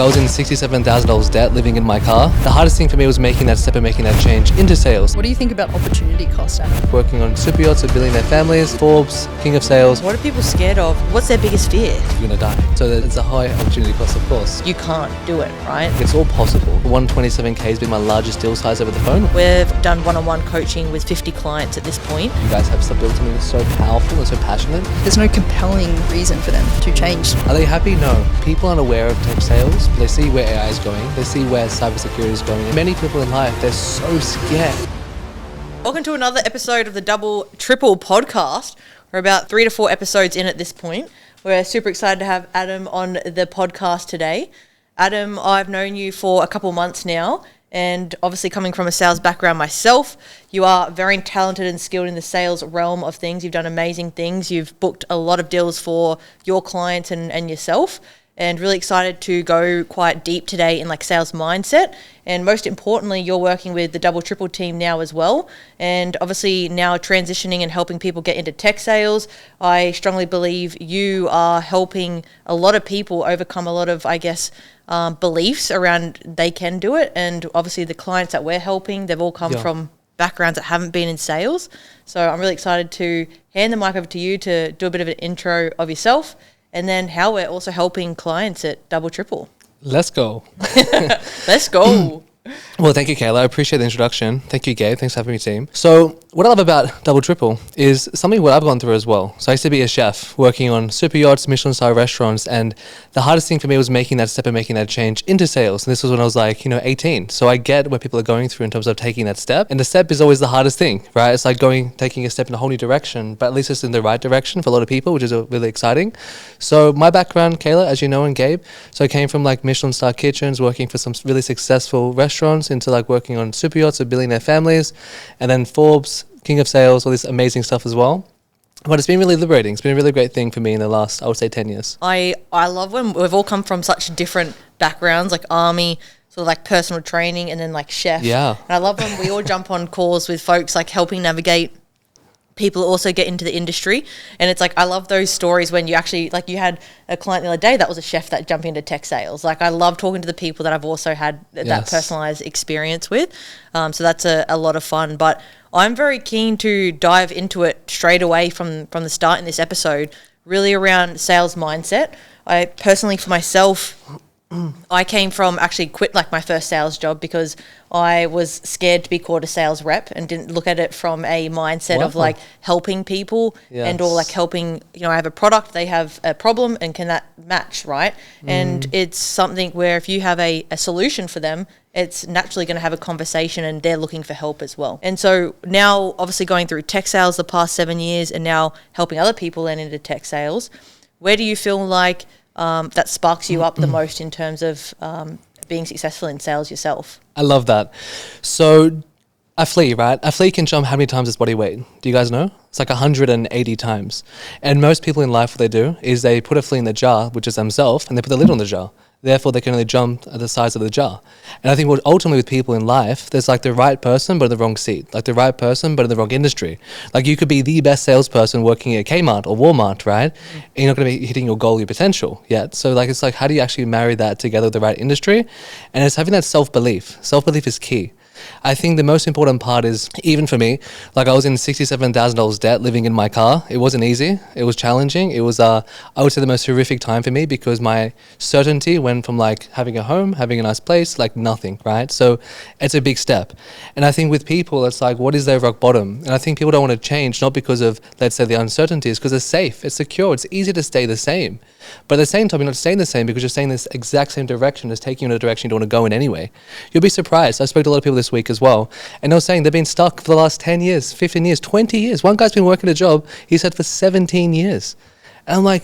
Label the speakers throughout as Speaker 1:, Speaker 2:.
Speaker 1: I was in $67,000 debt living in my car. The hardest thing for me was making that step and making that change into sales.
Speaker 2: What do you think about opportunity cost, Adam?
Speaker 1: Working on super yachts with billionaire families, Forbes, king of sales.
Speaker 3: What are people scared of? What's their biggest fear?
Speaker 1: You're gonna die. So it's a high opportunity cost, of course.
Speaker 3: You can't do it, right?
Speaker 1: It's all possible. 127K has been my largest deal size over the phone.
Speaker 3: We've done one-on-one coaching with 50 clients at this point.
Speaker 1: You guys have built something that's so powerful and so passionate.
Speaker 2: There's no compelling reason for them to change.
Speaker 1: Are they happy? No. People aren't aware of tech sales. They see where AI is going. They see where cybersecurity is going. Many people in life, they're so scared.
Speaker 3: Welcome to another episode of the Double Triple podcast. We're about 3 to 4 episodes in at this point. We're super excited to have Adam on the podcast today. Adam, I've known you for a couple months now, and obviously coming from a sales background myself, you are very talented and skilled in the sales realm of things. You've done amazing things. You've booked a lot of deals for your clients and yourself. And really excited to go quite deep today in like sales mindset. And most importantly, you're working with the Double Triple team now as well. And obviously now transitioning and helping people get into tech sales. I strongly believe you are helping a lot of people overcome a lot of, beliefs around they can do it. And obviously the clients that we're helping, they've all come from backgrounds that haven't been in sales. So I'm really excited to hand the mic over to you to do a bit of an intro of yourself, and then how we're also helping clients at Double Triple.
Speaker 1: Let's go.
Speaker 3: Let's go.
Speaker 1: Well, thank you, Kayla. I appreciate the introduction. Thank you, Gabe. Thanks for having me, team. So what I love about Double Triple is something what I've gone through as well. So I used to be a chef working on super yachts, Michelin star restaurants, and the hardest thing for me was making that step and making that change into sales. And this was when I was 18. So I get what people are going through in terms of taking that step. And the step is always the hardest thing, right? It's like taking a step in a whole new direction, but at least it's in the right direction for a lot of people, which is really exciting. So my background, Kayla, as you know, and Gabe, so I came from Michelin star kitchens, working for some really successful restaurants, into working on super yachts with billionaire families, and then Forbes, king of sales, all this amazing stuff as well. But it's been really liberating. It's been a really great thing for me in the last, I would say, 10 years.
Speaker 3: I love when we've all come from such different backgrounds, like army, sort of personal training, and then chef.
Speaker 1: Yeah.
Speaker 3: And I love when we all jump on calls with folks helping navigate people also get into the industry. And it's I love those stories when you actually, you had a client the other day that was a chef that jumped into tech sales. I love talking to the people that I've also had that personalized experience with. So that's a lot of fun. But I'm very keen to dive into it straight away from the start in this episode, really around sales mindset. I personally, for myself, I came from actually quit my first sales job because I was scared to be called a sales rep and didn't look at it from a mindset of helping people and or helping, I have a product, they have a problem, and can that match, right? And it's something where if you have a solution for them, it's naturally going to have a conversation and they're looking for help as well. And so now obviously going through tech sales the past 7 years and now helping other people then into tech sales, where do you feel that sparks you up the most in terms of being successful in sales yourself?
Speaker 1: I love that. So a flea, right? A flea can jump how many times its body weight? Do you guys know? It's 180 times. And most people in life, what they do is they put a flea in the jar, which is themselves, and they put the lid on the jar. Therefore, they can only jump at the size of the jar. And I think ultimately with people in life, there's the right person, but in the wrong seat. The right person, but in the wrong industry. You could be the best salesperson working at Kmart or Walmart, right? And you're not going to be hitting your goal, your potential yet. So it's how do you actually marry that together with the right industry? And it's having that self-belief. Self-belief is key. I think the most important part is, even for me, I was in $67,000 debt living in my car. It wasn't easy. It was challenging. It was, I would say, the most horrific time for me because my certainty went from having a home, having a nice place, nothing, right? So it's a big step. And I think with people, it's what is their rock bottom? And I think people don't want to change, not because of, let's say, the uncertainties, because it's safe, it's secure, it's easy to stay the same. But at the same time, you're not staying the same because you're staying this exact same direction as taking you in a direction you don't want to go in anyway. You'll be surprised. I spoke to a lot of people this week as well, and they were saying they've been stuck for the last 10 years, 15 years, 20 years. One guy's been working a job, he said, for 17 years. And I'm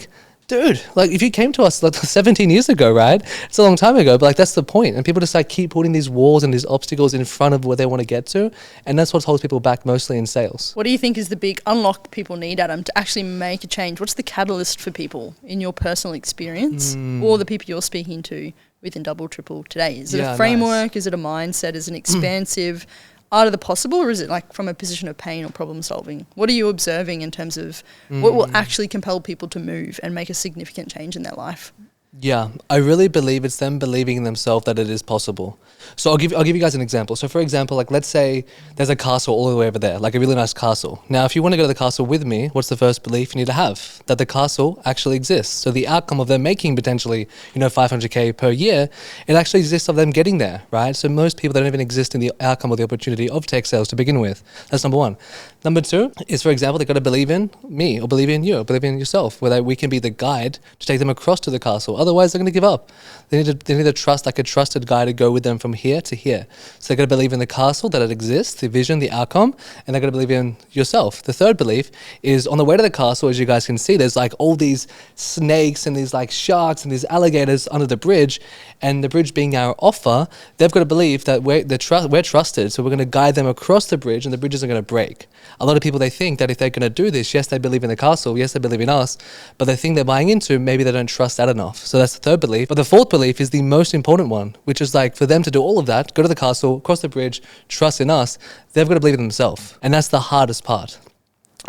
Speaker 1: dude, if you came to us 17 years ago, right? It's a long time ago, but that's the point. And people just keep putting these walls and these obstacles in front of where they want to get to. And that's what holds people back mostly in sales.
Speaker 2: What do you think is the big unlock people need, Adam, to actually make a change? What's the catalyst for people in your personal experience or the people you're speaking to within Double Triple today? Is it a framework? Nice. Is it a mindset? Is it an expansive art of the possible, or is it from a position of pain or problem solving? What are you observing in terms of what will actually compel people to move and make a significant change in their life?
Speaker 1: Yeah, I really believe it's them believing in themselves that it is possible. So I'll give you guys an example. So for example, like let's say there's a castle all the way over there, like a really nice castle. Now, if you want to go to the castle with me, what's the first belief you need to have? That the castle actually exists. So the outcome of them making potentially, 500K per year, it actually exists of them getting there, right? So most people don't even exist in the outcome or the opportunity of tech sales to begin with. That's number one. Number two is, for example, they've got to believe in me or believe in you or believe in yourself, where we can be the guide to take them across to the castle. Otherwise, they're going to give up. They need to trust like a trusted guide to go with them from here to here. So they've got to believe in the castle, that it exists, the vision, the outcome, and they've got to believe in yourself. The third belief is on the way to the castle, as you guys can see, there's like all these snakes and these like sharks and these alligators under the bridge, and the bridge being our offer, they've got to believe that we're trusted, so we're going to guide them across the bridge and the bridge isn't going to break. A lot of people, they think that if they're going to do this, yes, they believe in the castle, yes, they believe in us, but the thing they're buying into, maybe they don't trust that enough. So that's the third belief. But the fourth belief is the most important one, which is like for them to do all of that, go to the castle, cross the bridge, trust in us, they've got to believe in themselves. And that's the hardest part.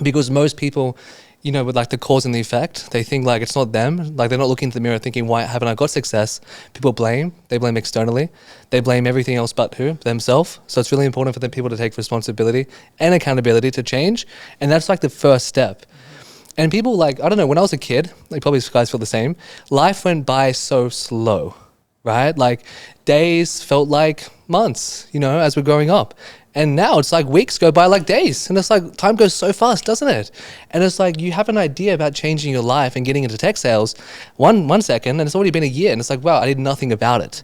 Speaker 1: Because most people, with like the cause and the effect, they think like it's not them. Like they're not looking into the mirror thinking, why haven't I got success? People blame. They blame externally. They blame everything else but who? Themselves. So it's really important for the people to take responsibility and accountability to change. And that's like the first step. And people like, I don't know, when I was a kid, like probably you guys feel the same, life went by so slow, right? Like days felt like months, as we're growing up. And now it's like weeks go by like days. And it's like time goes so fast, doesn't it? And it's like you have an idea about changing your life and getting into tech sales one second, and it's already been a year. And it's like, wow, I did nothing about it.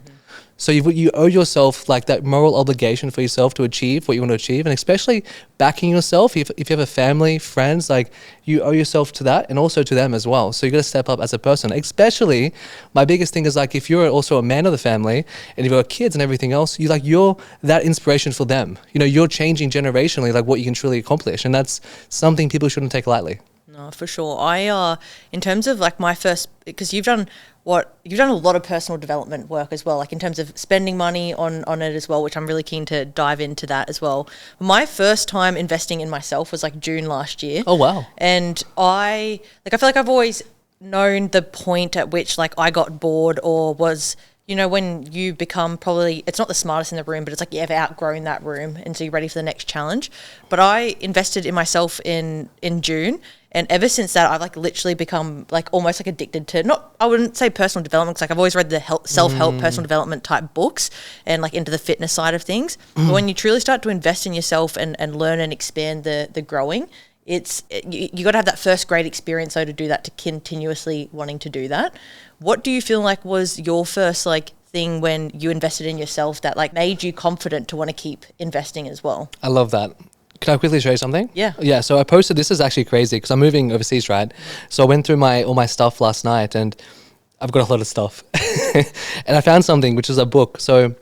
Speaker 1: So you owe yourself like that moral obligation for yourself to achieve what you want to achieve, and especially backing yourself. If you have a family, friends, like you owe yourself to that and also to them as well. So you got to step up as a person. Especially, my biggest thing is like if you're also a man of the family and you've got kids and everything else, you're that inspiration for them. You're changing generationally like what you can truly accomplish, and that's something people shouldn't take lightly.
Speaker 3: No, for sure. I in terms of like my first, because you've done a lot of personal development work as well, like in terms of spending money on it as well, which I'm really keen to dive into that as well. My first time investing in myself was like June last year.
Speaker 1: Oh, wow.
Speaker 3: And I feel like I've always known the point at which like I got bored or was, when you become probably, it's not the smartest in the room, but it's like you've outgrown that room and so you're ready for the next challenge. But I invested in myself in June. And ever since that, I've like literally become like almost like addicted to, I wouldn't say personal development, because like I've always read the self-help personal development type books and like into the fitness side of things. But when you truly start to invest in yourself and learn and expand the growing, you got to have that first great experience though to do that, to continuously wanting to do that. What do you feel like was your first like thing when you invested in yourself that like made you confident to want to keep investing as well?
Speaker 1: I love that. Can I quickly show you something?
Speaker 3: Yeah.
Speaker 1: Yeah, so I posted, this is actually crazy because I'm moving overseas, right? So I went through all my stuff last night and I've got a lot of stuff. And I found something, which is a book. So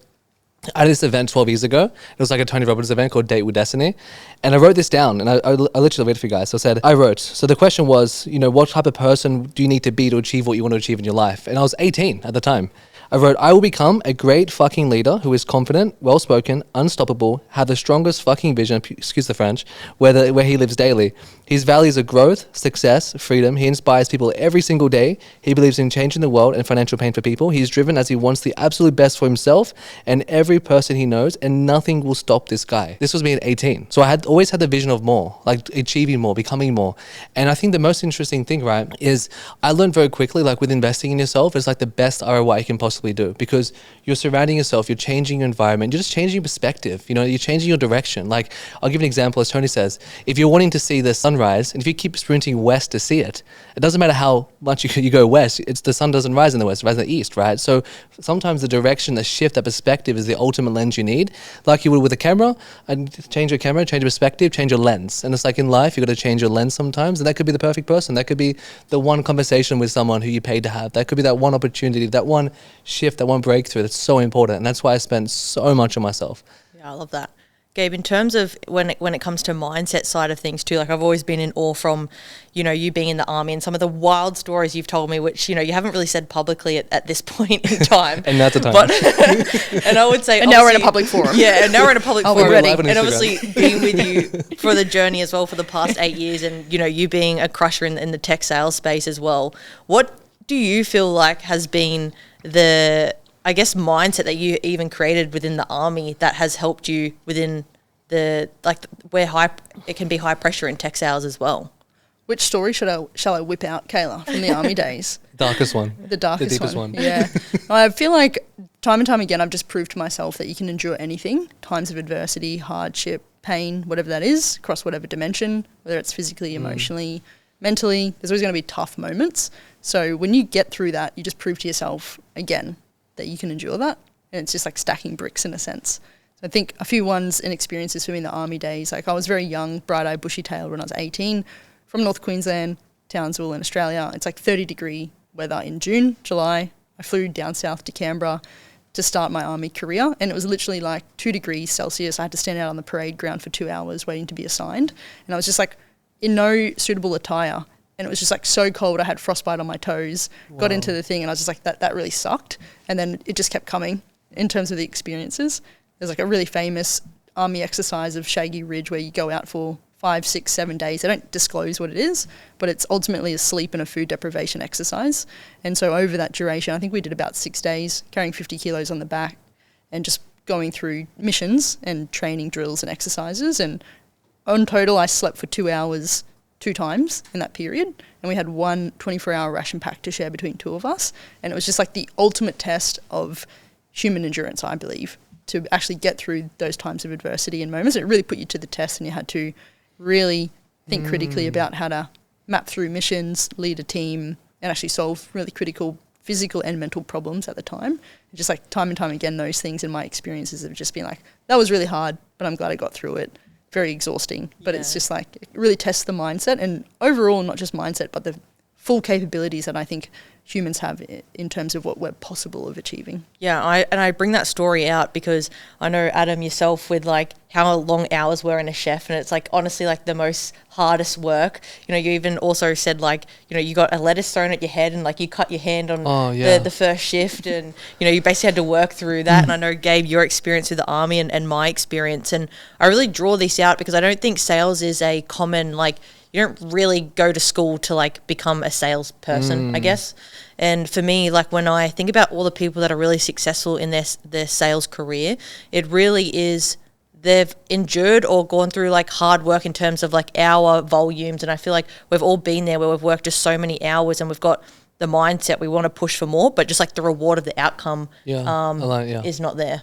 Speaker 1: I had this event 12 years ago. It was like a Tony Robbins event called Date with Destiny. And I wrote this down and I literally read it for you guys. So so the question was, what type of person do you need to be to achieve what you want to achieve in your life? And I was 18 at the time. I wrote, I will become a great fucking leader who is confident, well-spoken, unstoppable, have the strongest fucking vision, excuse the French, where he lives daily. His values are growth, success, freedom. He inspires people every single day. He believes in changing the world and financial pain for people. He's driven as he wants the absolute best for himself and every person he knows, and nothing will stop this guy. This was me at 18. So I had always had the vision of more, like achieving more, becoming more. And I think the most interesting thing, right, is I learned very quickly, like with investing in yourself, it's like the best ROI you can possibly do, because you're surrounding yourself, you're changing your environment, you're just changing your perspective, you're changing your direction. Like I'll give an example, as Tony says, if you're wanting to see the sunrise, and if you keep sprinting west to see it, it doesn't matter how much you go west, the sun doesn't rise in the west, it rises in the east, right? So sometimes the direction, the shift, that perspective is the ultimate lens you need. Like you would with a camera, and change your camera, change your perspective, change your lens. And it's like in life, you got to change your lens sometimes, and that could be the perfect person. That could be the one conversation with someone who you paid to have. That could be that one opportunity, that one shift, that one breakthrough. That's so important, and that's why I spend so much on myself.
Speaker 3: Yeah, I love that. Gabe, in terms of when it comes to mindset side of things too, like I've always been in awe from, you being in the army and some of the wild stories you've told me, which, you haven't really said publicly at this point in time.
Speaker 1: And not the time.
Speaker 3: But, and I would say...
Speaker 2: And now we're in a public forum.
Speaker 3: Yeah, and now we're in a public forum.
Speaker 2: We're ready.
Speaker 3: And obviously being with you for the journey as well for the past 8 years, and, you being a crusher in the tech sales space as well. What do you feel like has been the, I guess, mindset that you even created within the army that has helped you within the, like, where it can be high pressure in tech sales as well?
Speaker 2: Which story shall I whip out, Kayla, from the army days?
Speaker 1: Darkest one.
Speaker 2: The darkest
Speaker 1: the deepest one.
Speaker 2: Yeah. I feel like time and time again, I've just proved to myself that you can endure anything, times of adversity, hardship, pain, whatever that is, across whatever dimension, whether it's physically, emotionally, mentally. There's always going to be tough moments. So when you get through that, you just prove to yourself again that you can endure that. And it's just like stacking bricks in a sense. So I think a few ones and experiences for me in the army days, like I was very young, bright-eyed, bushy-tailed when I was 18, from North Queensland, Townsville in Australia. It's like 30-degree weather in June, July. I flew down south to Canberra to start my army career, and it was literally like 2 degrees Celsius. I had to stand out on the parade ground for 2 hours waiting to be assigned, and I was just like in no suitable attire, and it was just like so cold. I had frostbite on my toes. Got into the thing, and I was just like, that really sucked. And then it just kept coming in terms of the experiences. There's like a really famous army exercise of Shaggy Ridge where you go out for 5, 6, 7 days. They don't disclose what it is, but it's ultimately a sleep and a food deprivation exercise. And so over that duration, I think we did about 6 days, carrying 50 kilos on the back and just going through missions and training drills and exercises. And on total, I slept for 2 hours 2 times in that period. And we had one 24-hour ration pack to share between 2 of us. And it was just like the ultimate test of human endurance, I believe, to actually get through those times of adversity and moments. It really put you to the test, and you had to really think critically about how to map through missions, lead a team, and actually solve really critical physical and mental problems at the time. And just like time and time again, those things in my experiences have just been like, that was really hard, but I'm glad I got through it. Very exhausting, but it's just like, it really tests the mindset, and overall, not just mindset, but the full capabilities that I think humans have in terms of what we're possible of achieving.
Speaker 3: Yeah, I bring that story out because I know, Adam, yourself, with like how long hours were in a chef, and it's like honestly like the most hardest work. You know, you even also said like, you know, you got a lettuce thrown at your head and like you cut your hand on the first shift, and you know, you basically had to work through that. And I know, Gabe, your experience with the army and my experience, and I really draw this out because I don't think sales is a common, like, you don't really go to school to like become a salesperson, I guess. And for me, like when I think about all the people that are really successful in their sales career, it really is they've endured or gone through like hard work in terms of like hour volumes. And I feel like we've all been there where we've worked just so many hours and we've got the mindset we want to push for more, but just like the reward of the outcome is not there.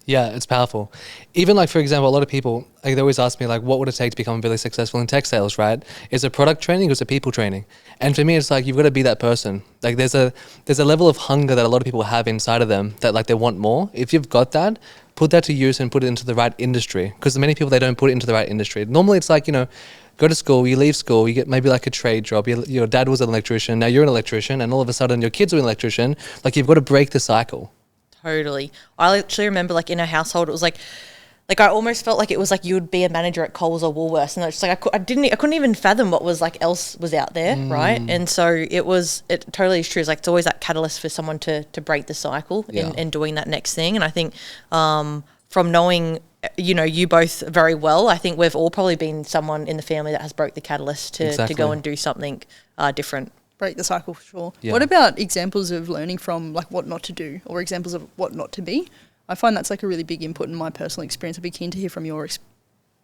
Speaker 1: Yeah, it's powerful. Even like, for example, a lot of people, like, they always ask me like, what would it take to become really successful in tech sales, right? Is it product training or is it people training? And for me, it's like, you've got to be that person. Like there's a level of hunger that a lot of people have inside of them that like they want more. If you've got that, put that to use and put it into the right industry, because many people, they don't put it into the right industry. Normally it's like, you know, go to school, you leave school, you get maybe like a trade job. Your dad was an electrician, now you're an electrician, and all of a sudden your kids are an electrician. Like you've got to break the cycle.
Speaker 3: Totally. I actually remember like in our household, it was like I almost felt like it was like you would be a manager at Coles or Woolworths, and it's like I couldn't even fathom what was like else was out there, right? And so it totally is true. It's like it's always that catalyst for someone to break the cycle in doing that next thing. And I think from knowing, you know, you both very well, I think we've all probably been someone in the family that has broke the catalyst to go and do something different.
Speaker 2: Break the cycle for sure.
Speaker 1: Yeah.
Speaker 2: What about examples of learning from like what not to do, or examples of what not to be? I find that's like a really big input in my personal experience. I'd be keen to hear from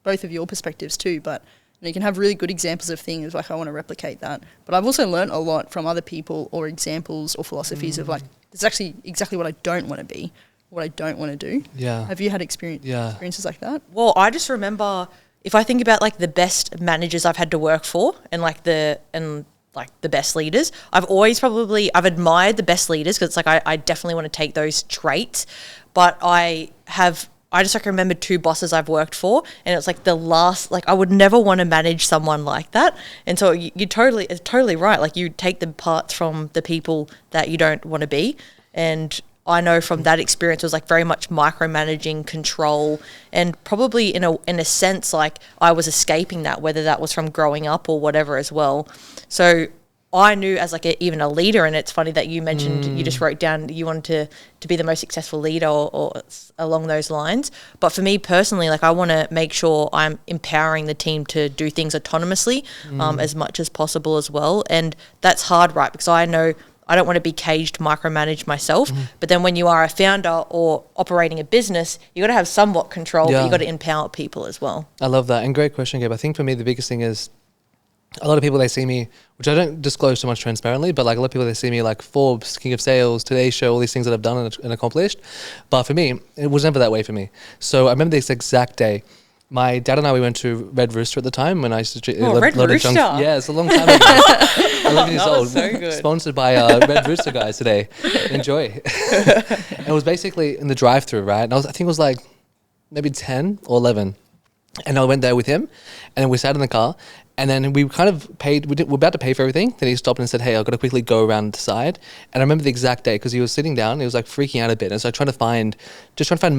Speaker 2: both of your perspectives too, but you can have really good examples of things like I want to replicate that. But I've also learned a lot from other people or examples or philosophies of like, this is actually exactly what I don't want to be, what I don't want to do.
Speaker 1: Yeah.
Speaker 2: Have you had experiences like that?
Speaker 3: Well, I just remember, if I think about like the best managers I've had to work for and the best leaders, I've admired the best leaders because it's like I definitely want to take those traits, but I just like remember 2 bosses I've worked for, and it's like the last, like I would never want to manage someone like that. And so it's totally right. Like you take the parts from the people that you don't want to be. And I know from that experience, it was like very much micromanaging, control, and probably in a sense, like I was escaping that, whether that was from growing up or whatever as well. So I knew as like even a leader, and it's funny that you mentioned you just wrote down you wanted to be the most successful leader or along those lines. But for me personally, like I want to make sure I'm empowering the team to do things autonomously as much as possible as well. And that's hard, right? Because I know I don't want to be caged, micromanaged myself. But then when you are a founder or operating a business, you got to have somewhat control, but you got to empower people as well.
Speaker 1: I love that. And great question, Gabe. I think for me, the biggest thing is a lot of people, they see me, which I don't disclose so much transparently, but like a lot of people, they see me like Forbes, King of Sales, Today Show, all these things that I've done and accomplished. But for me, it was never that way for me. So I remember this exact day. My dad and I, we went to Red Rooster at the time when I used to...
Speaker 3: Red Rooster?
Speaker 1: Yeah, it's a long time ago. 11 years old.
Speaker 3: So good.
Speaker 1: Sponsored by Red Rooster guys today. Enjoy. And it was basically in the drive-thru, right? And I think it was like maybe 10 or 11. And I went there with him, and then we sat in the car, and then we kind of paid, we're about to pay for everything. Then he stopped and said, hey, I've got to quickly go around the side. And I remember the exact day because he was sitting down, he was like freaking out a bit. And so I trying to find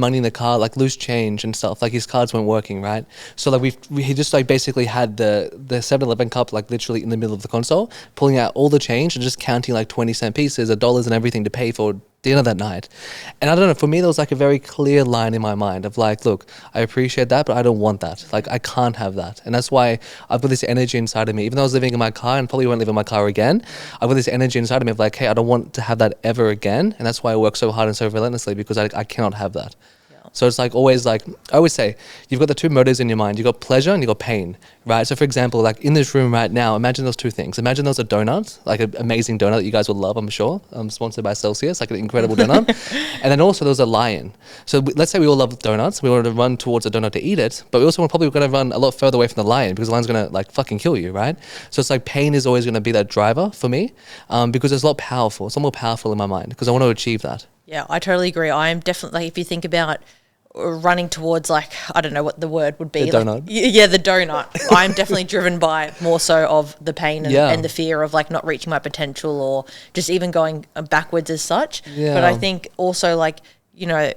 Speaker 1: money in the car, like loose change and stuff. Like his cards weren't working, right? So like he just like basically had the 7-Eleven cup like literally in the middle of the console, pulling out all the change and just counting like 20-cent pieces of dollars and everything to pay for dinner that night. And I don't know, for me there was like a very clear line in my mind of like, look, I appreciate that, but I don't want that. Like I can't have that. And that's why I've got this energy inside of me, even though I was living in my car and probably won't live in my car again, I've got this energy inside of me of like, hey, I don't want to have that ever again. And that's why I work so hard and so relentlessly, because I cannot have that. So it's like always, like I always say, you've got the two motives in your mind. You've got pleasure and you've got pain, right? So for example, like in this room right now, imagine those two things. Imagine there's a donut, like an amazing donut that you guys will love, I'm sure. Sponsored by Celsius, like an incredible donut. And then also there's a lion. So let's say we all love donuts. We want to run towards a donut to eat it, but we also probably going to run a lot further away from the lion because the lion's going to like fucking kill you, right? So it's like pain is always going to be that driver for me because it's a lot powerful. It's a lot more powerful in my mind because I want to achieve that.
Speaker 3: Yeah, I totally agree. I am definitely, if you think about running towards like, I don't know what the word would be.
Speaker 1: The donut.
Speaker 3: Yeah, the donut. I'm definitely driven by more so of the pain and the fear of like not reaching my potential or just even going backwards as such.
Speaker 1: Yeah.
Speaker 3: But I think also like, you know,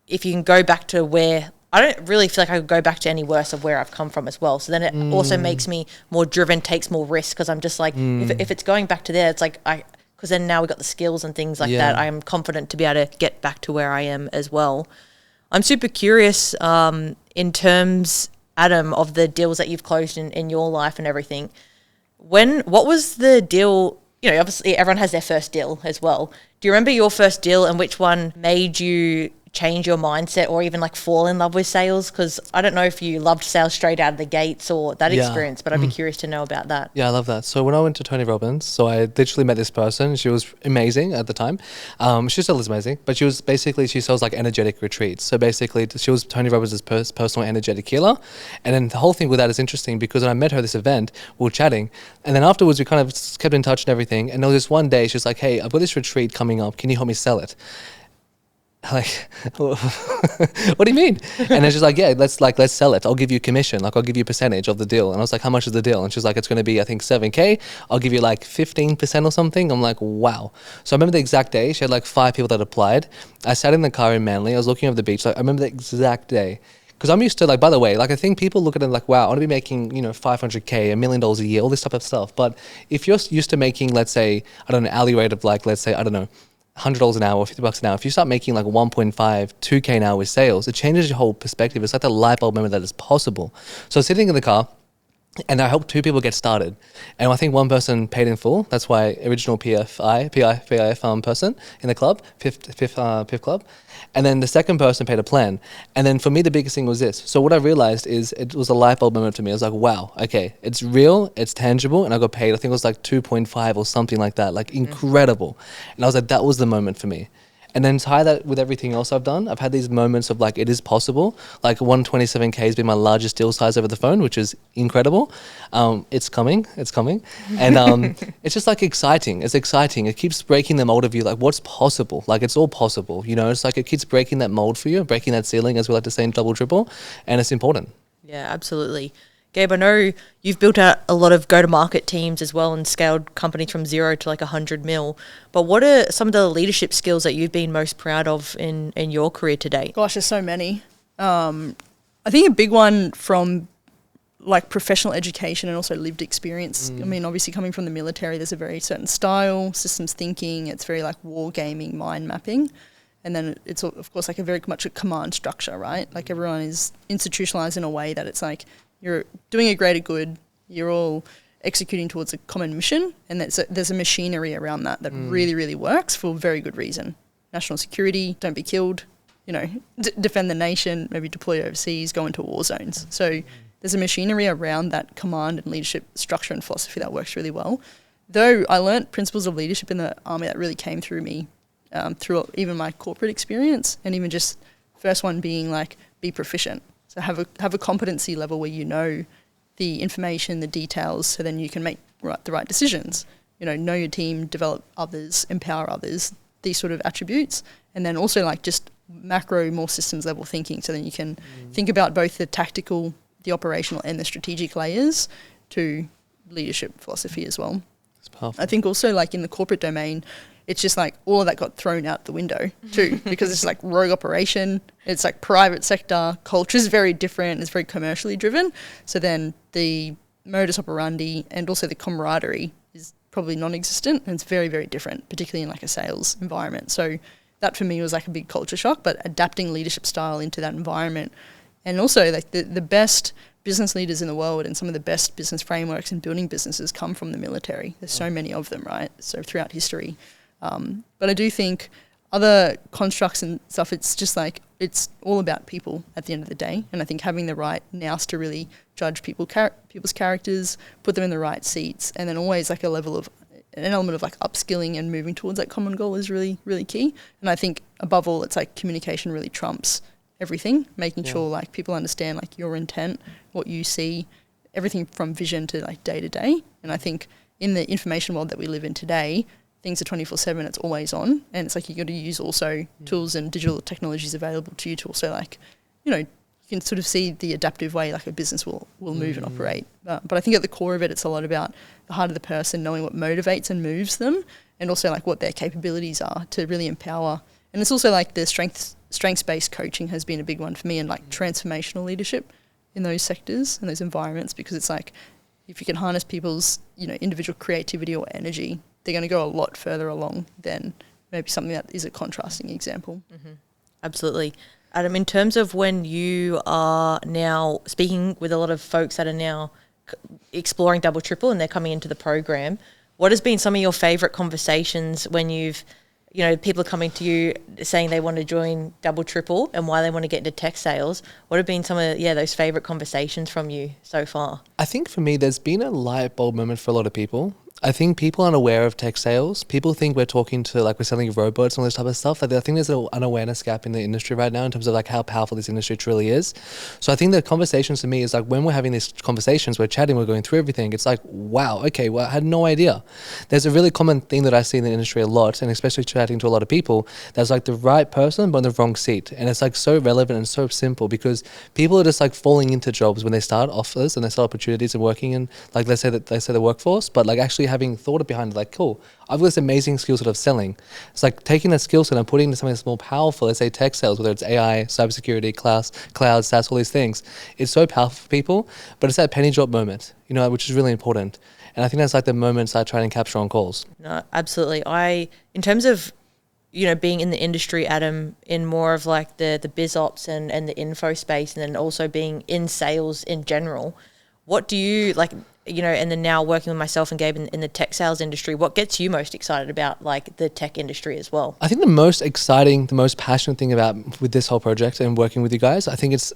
Speaker 3: if you can go back to where, I don't really feel like I could go back to any worse of where I've come from as well. So then it also makes me more driven, takes more risk because I'm just like, if it's going back to there, it's like because then now we've got the skills and things like that. I am confident to be able to get back to where I am as well. I'm super curious in terms, Adam, of the deals that you've closed in your life and everything. What was the deal? You know, obviously everyone has their first deal as well. Do you remember your first deal and which one made you change your mindset or even like fall in love with sales? Because I don't know if you loved sales straight out of the gates or that experience, but I'd be curious to know about that.
Speaker 1: Yeah, I love that. So when I went to Tony Robbins, so I literally met this person. She was amazing at the time. She still is amazing, but she sells like energetic retreats. So basically she was Tony Robbins' personal energetic healer. And then the whole thing with that is interesting because when I met her at this event, we were chatting. And then afterwards we kind of kept in touch and everything. And there was this one day, she was like, hey, I've got this retreat coming up. Can you help me sell it? Like, what do you mean? And then she's like, yeah, let's sell it. I'll give you a commission. Like, I'll give you a percentage of the deal. And I was like, how much is the deal? And she's like, it's going to be, I think, 7K. I'll give you like 15% or something. I'm like, wow. So I remember the exact day. She had like 5 people that applied. I sat in the car in Manly. I was looking over the beach. Like, I remember the exact day. Because I'm used to, like, by the way, like, I think people look at it like, wow, I want to be making, you know, 500K, $1 million a year, all this type of stuff. But if you're used to making, let's say, I don't know, hourly rate of like, let's say, I don't know, $100 an hour, $50 an hour. If you start making like 1.5, 2K an hour with sales, it changes your whole perspective. It's like the light bulb moment that is possible. So sitting in the car, and I helped 2 people get started. And I think one person paid in full. That's why original PIF person in the club, PIF club. And then the second person paid a plan. And then for me, the biggest thing was this. So what I realized is it was a light bulb moment for me. I was like, wow, okay, it's real, it's tangible. And I got paid, I think it was like 2.5 or something like that, like incredible. And I was like, that was the moment for me. And then tie that with everything else I've done. I've had these moments of like, it is possible. Like 127K has been my largest deal size over the phone, which is incredible. It's coming. And it's just like exciting. It's exciting. It keeps breaking the mold of you. Like what's possible? Like it's all possible. You know, it's like it keeps breaking that mold for you, breaking that ceiling as we like to say in double triple. And it's important.
Speaker 3: Yeah, absolutely. Gabe, I know you've built out a lot of go-to-market teams as well and scaled companies from 0 to like 100 mil. But what are some of the leadership skills that you've been most proud of in your career to date?
Speaker 2: Gosh, there's so many. I think a big one from like professional education and also lived experience. I mean, obviously coming from the military, there's a very certain style, systems thinking. It's very like war gaming, mind mapping. And then it's, of course, like a very much a command structure, right? Like everyone is institutionalized in a way that it's like, you're doing a greater good, you're all executing towards a common mission, and there's a machinery around that really, really works for very good reason. National security, don't be killed, defend the nation, maybe deploy overseas, go into war zones. So there's a machinery around that command and leadership structure and philosophy that works really well. Though I learnt principles of leadership in the army that really came through me through even my corporate experience, and even just first one being like be proficient. So have a competency level where you know the information, the details, so then you can make the right decisions. Know your team, develop others, empower others, these sort of attributes. And then also like just macro, more systems level thinking, so then you can think about both the tactical, the operational and the strategic layers to leadership philosophy as well.
Speaker 1: It's powerful.
Speaker 2: I think also like in the corporate domain, it's just like all of that got thrown out the window too, because it's like rogue operation. It's like private sector culture is very different. It's very commercially driven. So then the modus operandi and also the camaraderie is probably non-existent, and it's very, very different, particularly in like a sales environment. So that for me was like a big culture shock, but adapting leadership style into that environment. And also like the best business leaders in the world and some of the best business frameworks and building businesses come from the military. There's so many of them, right? So throughout history. But I do think other constructs and stuff, it's just like, it's all about people at the end of the day. And I think having the right nous to really judge people's characters, put them in the right seats, and then always like an element of like upskilling and moving towards that common goal is really, really key. And I think above all, it's like communication really trumps everything, making sure like people understand like your intent, what you see, everything from vision to like day to day. And I think in the information world that we live in today, things are 24/7, it's always on. And it's like you got to use also tools and digital technologies available to you to also like, you can sort of see the adaptive way like a business will move and operate. But I think at the core of it, it's a lot about the heart of the person, knowing what motivates and moves them, and also like what their capabilities are to really empower. And it's also like the strengths-based coaching has been a big one for me, and like transformational leadership in those sectors and those environments, because it's like if you can harness people's individual creativity or energy, they're going to go a lot further along than maybe something that is a contrasting example.
Speaker 3: Mm-hmm. Absolutely. Adam, in terms of when you are now speaking with a lot of folks that are now exploring double triple and they're coming into the program, what has been some of your favourite conversations when you've, people are coming to you saying they want to join double triple and why they want to get into tech sales? What have been some of those favourite conversations from you so far? I
Speaker 1: think for me, there's been a light bulb moment for a lot of people. I think people aren't aware of tech sales. People think we're talking to we're selling robots and all this type of stuff. I think there's an awareness gap in the industry right now in terms of how powerful this industry truly is. So I think the conversations to me is when we're having these conversations, we're chatting, we're going through everything. It's like, wow, okay, well, I had no idea. There's a really common thing that I see in the industry a lot, and especially chatting to a lot of people, that's the right person but in the wrong seat. And it's so relevant and so simple, because people are just falling into jobs when they start offers and they start opportunities and working in let's say the workforce, but actually having thought behind it, cool, I've got this amazing skill set of selling. It's taking that skill set and putting it into something that's more powerful, let's say tech sales, whether it's AI, cybersecurity, cloud, SaaS, all these things. It's so powerful for people, but it's that penny drop moment, which is really important. And I think that's the moments I try and capture on calls.
Speaker 3: No, absolutely. In terms of, being in the industry, Adam, in more of the biz ops and the info space, and then also being in sales in general, what do you and then now working with myself and Gabe in the tech sales industry, what gets you most excited about the tech industry as well?
Speaker 1: I think the most exciting, the most passionate thing with this whole project and working with you guys, I think it's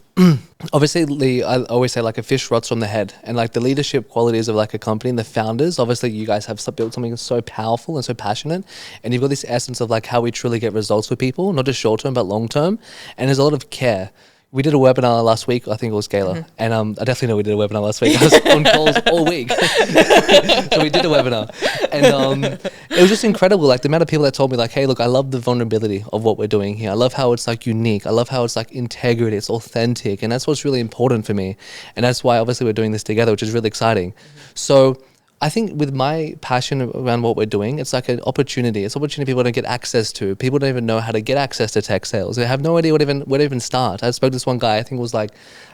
Speaker 1: obviously, I always say a fish rots from the head, and the leadership qualities of a company and the founders. Obviously you guys have built something so powerful and so passionate, and you've got this essence of how we truly get results for people, not just short term but long term, and there's a lot of care. We did a webinar last week, I think it was Gala, and I definitely know we did a webinar last week. I was on calls all week. So we did a webinar, and it was just incredible, the amount of people that told me hey, look, I love the vulnerability of what we're doing here. I love how it's unique. I love how it's integrity, it's authentic, and that's what's really important for me. And that's why obviously we're doing this together, which is really exciting. So I think with my passion around what we're doing, it's an opportunity. It's an opportunity people don't get access to. People don't even know how to get access to tech sales. They have no idea where to even start. I spoke to this one guy, I think it was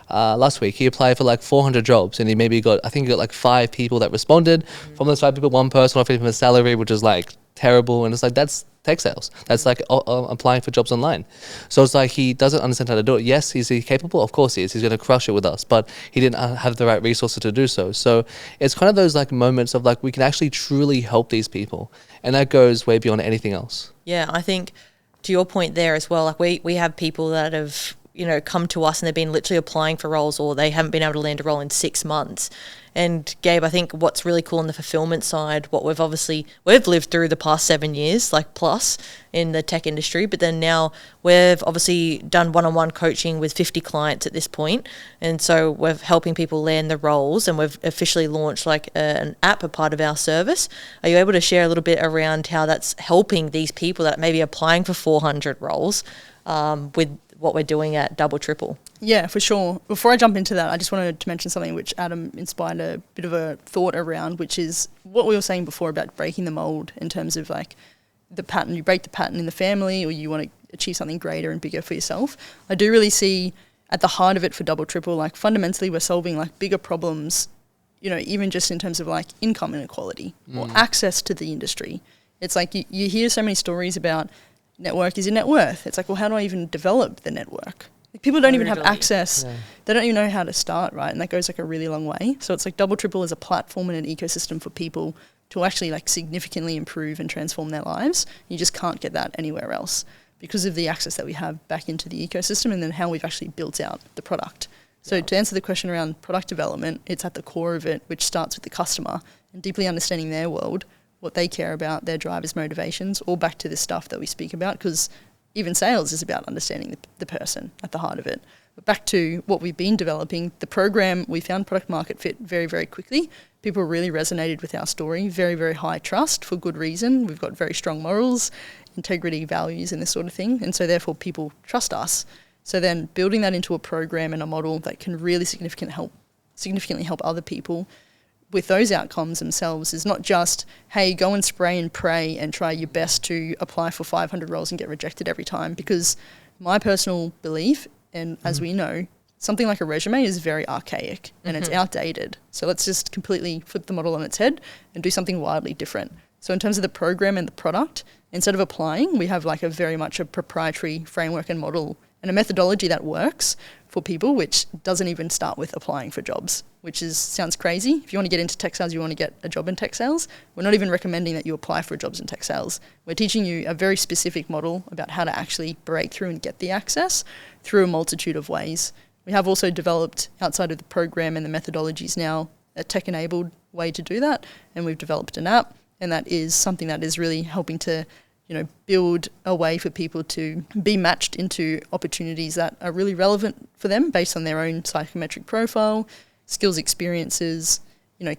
Speaker 1: last week. He applied for 400 jobs, and he got 5 people that responded. From those 5 people, one person offered him a salary, which is terrible. And it's like, that's tech sales. That's like applying for jobs online. So it's like, he doesn't understand how to do it. Yes, is he capable? Of course he is. He's going to crush it with us, but he didn't have the right resources to do so. So it's kind of those like moments of like, we can actually truly help these people. And that goes way beyond anything else.
Speaker 3: Yeah, I think to your point there as well, like we have people that have, you know, come to us and they've been literally applying for roles, or they haven't been able to land a role in 6 months. And Gabe, I think what's really cool on the fulfillment side, what we've lived through the past 7 years, like plus in the tech industry, but then now we've obviously done one-on-one coaching with 50 clients at this point. And so we're helping people land the roles, and we've officially launched like an app, a part of our service. Are you able to share a little bit around how that's helping these people that may be applying for 400 roles with what we're doing at Double Triple?
Speaker 2: Yeah, for sure. Before I jump into that, I just wanted to mention something which Adam inspired a bit of a thought around, which is what we were saying before about breaking the mold in terms of like the pattern. You break the pattern in the family, or you want to achieve something greater and bigger for yourself. I do really see at the heart of it for Double Triple, like fundamentally we're solving like bigger problems, you know, even just in terms of like income inequality or access to the industry. It's like you hear so many stories about network is your net worth. It's like, well, how do I even develop the network? Like, people don't even have access. Yeah. They don't even know how to start, right? And that goes like a really long way. So it's like Double Triple is a platform and an ecosystem for people to actually like significantly improve and transform their lives. You just can't get that anywhere else because of the access that we have back into the ecosystem, and then how we've actually built out the product. So to answer the question around product development, it's at the core of it, which starts with the customer and deeply understanding their world, what they care about, their drivers, motivations, all back to this stuff that we speak about, because even sales is about understanding the person at the heart of it. But back to what we've been developing, the program, we found product market fit very, very quickly. People really resonated with our story, very, very high trust for good reason. We've got very strong morals, integrity, values, and this sort of thing. And so therefore people trust us. So then building that into a program and a model that can really significantly help other people with those outcomes themselves is not just, hey, go and spray and pray and try your best to apply for 500 roles and get rejected every time. Because my personal belief, and as we know, something like a resume is very archaic and it's outdated. So let's just completely flip the model on its head and do something wildly different. So in terms of the program and the product, instead of applying, we have like a very much a proprietary framework and model and a methodology that works for people, which doesn't even start with applying for jobs, which sounds crazy. If you want to get into tech sales, you want to get a job in tech sales, we're not even recommending that you apply for jobs in tech sales. We're teaching you a very specific model about how to actually break through and get the access through a multitude of ways. We have also developed, outside of the program and the methodologies now, a tech-enabled way to do that, and we've developed an app, and that is something that is really helping to build a way for people to be matched into opportunities that are really relevant for them based on their own psychometric profile, skills, experiences,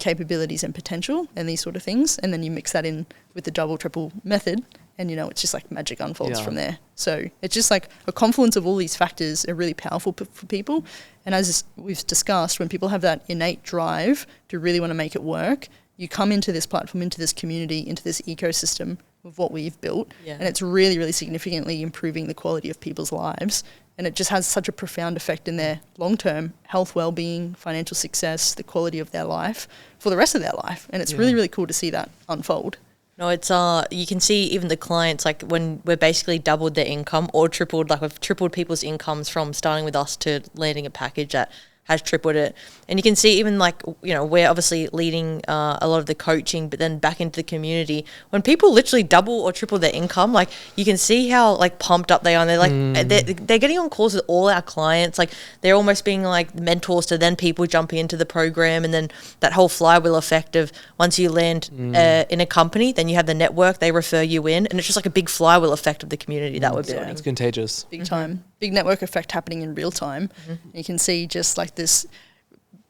Speaker 2: capabilities and potential and these sort of things. And then you mix that in with the Double Triple method and, it's just like magic unfolds from there. So it's just like a confluence of all these factors are really powerful for people. And as we've discussed, when people have that innate drive to really want to make it work, you come into this platform, into this community, into this ecosystem of what we've built, and it's really, really significantly improving the quality of people's lives. And it just has such a profound effect in their long-term health, well-being, financial success, the quality of their life for the rest of their life. And it's really, really cool to see that unfold.
Speaker 3: No, it's you can see even the clients, like when we're basically doubled their income or tripled, like we've tripled people's incomes from starting with us to landing a package that has tripled it. And you can see even like, we're obviously leading a lot of the coaching, but then back into the community. When people literally double or triple their income, like you can see how like pumped up they are. And they're like, they're getting on calls with all our clients. Like they're almost being like mentors to then people jumping into the program. And then that whole flywheel effect of once you land in a company, then you have the network, they refer you in. And it's just like a big flywheel effect of the community that we're building.
Speaker 1: It's contagious.
Speaker 2: Big time. Big network effect happening in real time. You can see just like this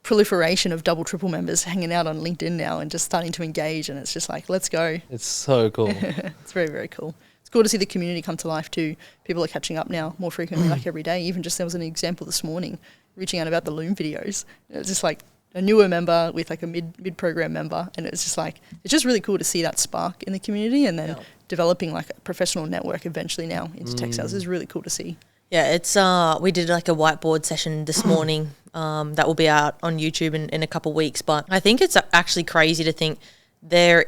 Speaker 2: proliferation of Double Triple members hanging out on LinkedIn now and just starting to engage, and it's just like, let's go.
Speaker 1: It's so cool.
Speaker 2: It's very, very cool. It's cool to see the community come to life too. People are catching up now more frequently, like every day. Even just there was an example this morning reaching out about the Loom videos. It was just like a newer member with like a mid-program member, and it's just like, it's just really cool to see that spark in the community, and then developing like a professional network eventually now into tech sales is really cool to see.
Speaker 3: Yeah, it's we did like a whiteboard session this morning that will be out on YouTube in a couple of weeks. But I think it's actually crazy to think there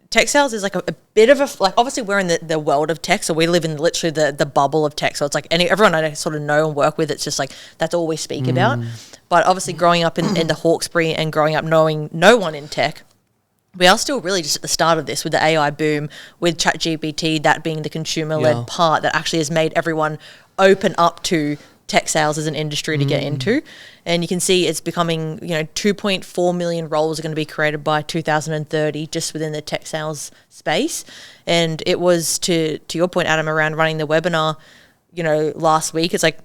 Speaker 3: tech sales is like a bit of a, like, obviously we're in the world of tech, so we live in literally the bubble of tech. So it's like everyone I sort of know and work with, it's just like that's all we speak about. But obviously growing up in the Hawkesbury and growing up knowing no one in tech, we are still really just at the start of this with the AI boom, with ChatGPT, that being the consumer-led part that actually has made everyone open up to tech sales as an industry to get into. And you can see it's becoming, 2.4 million roles are going to be created by 2030 just within the tech sales space. And it was, to your point, Adam, around running the webinar, last week, it's like,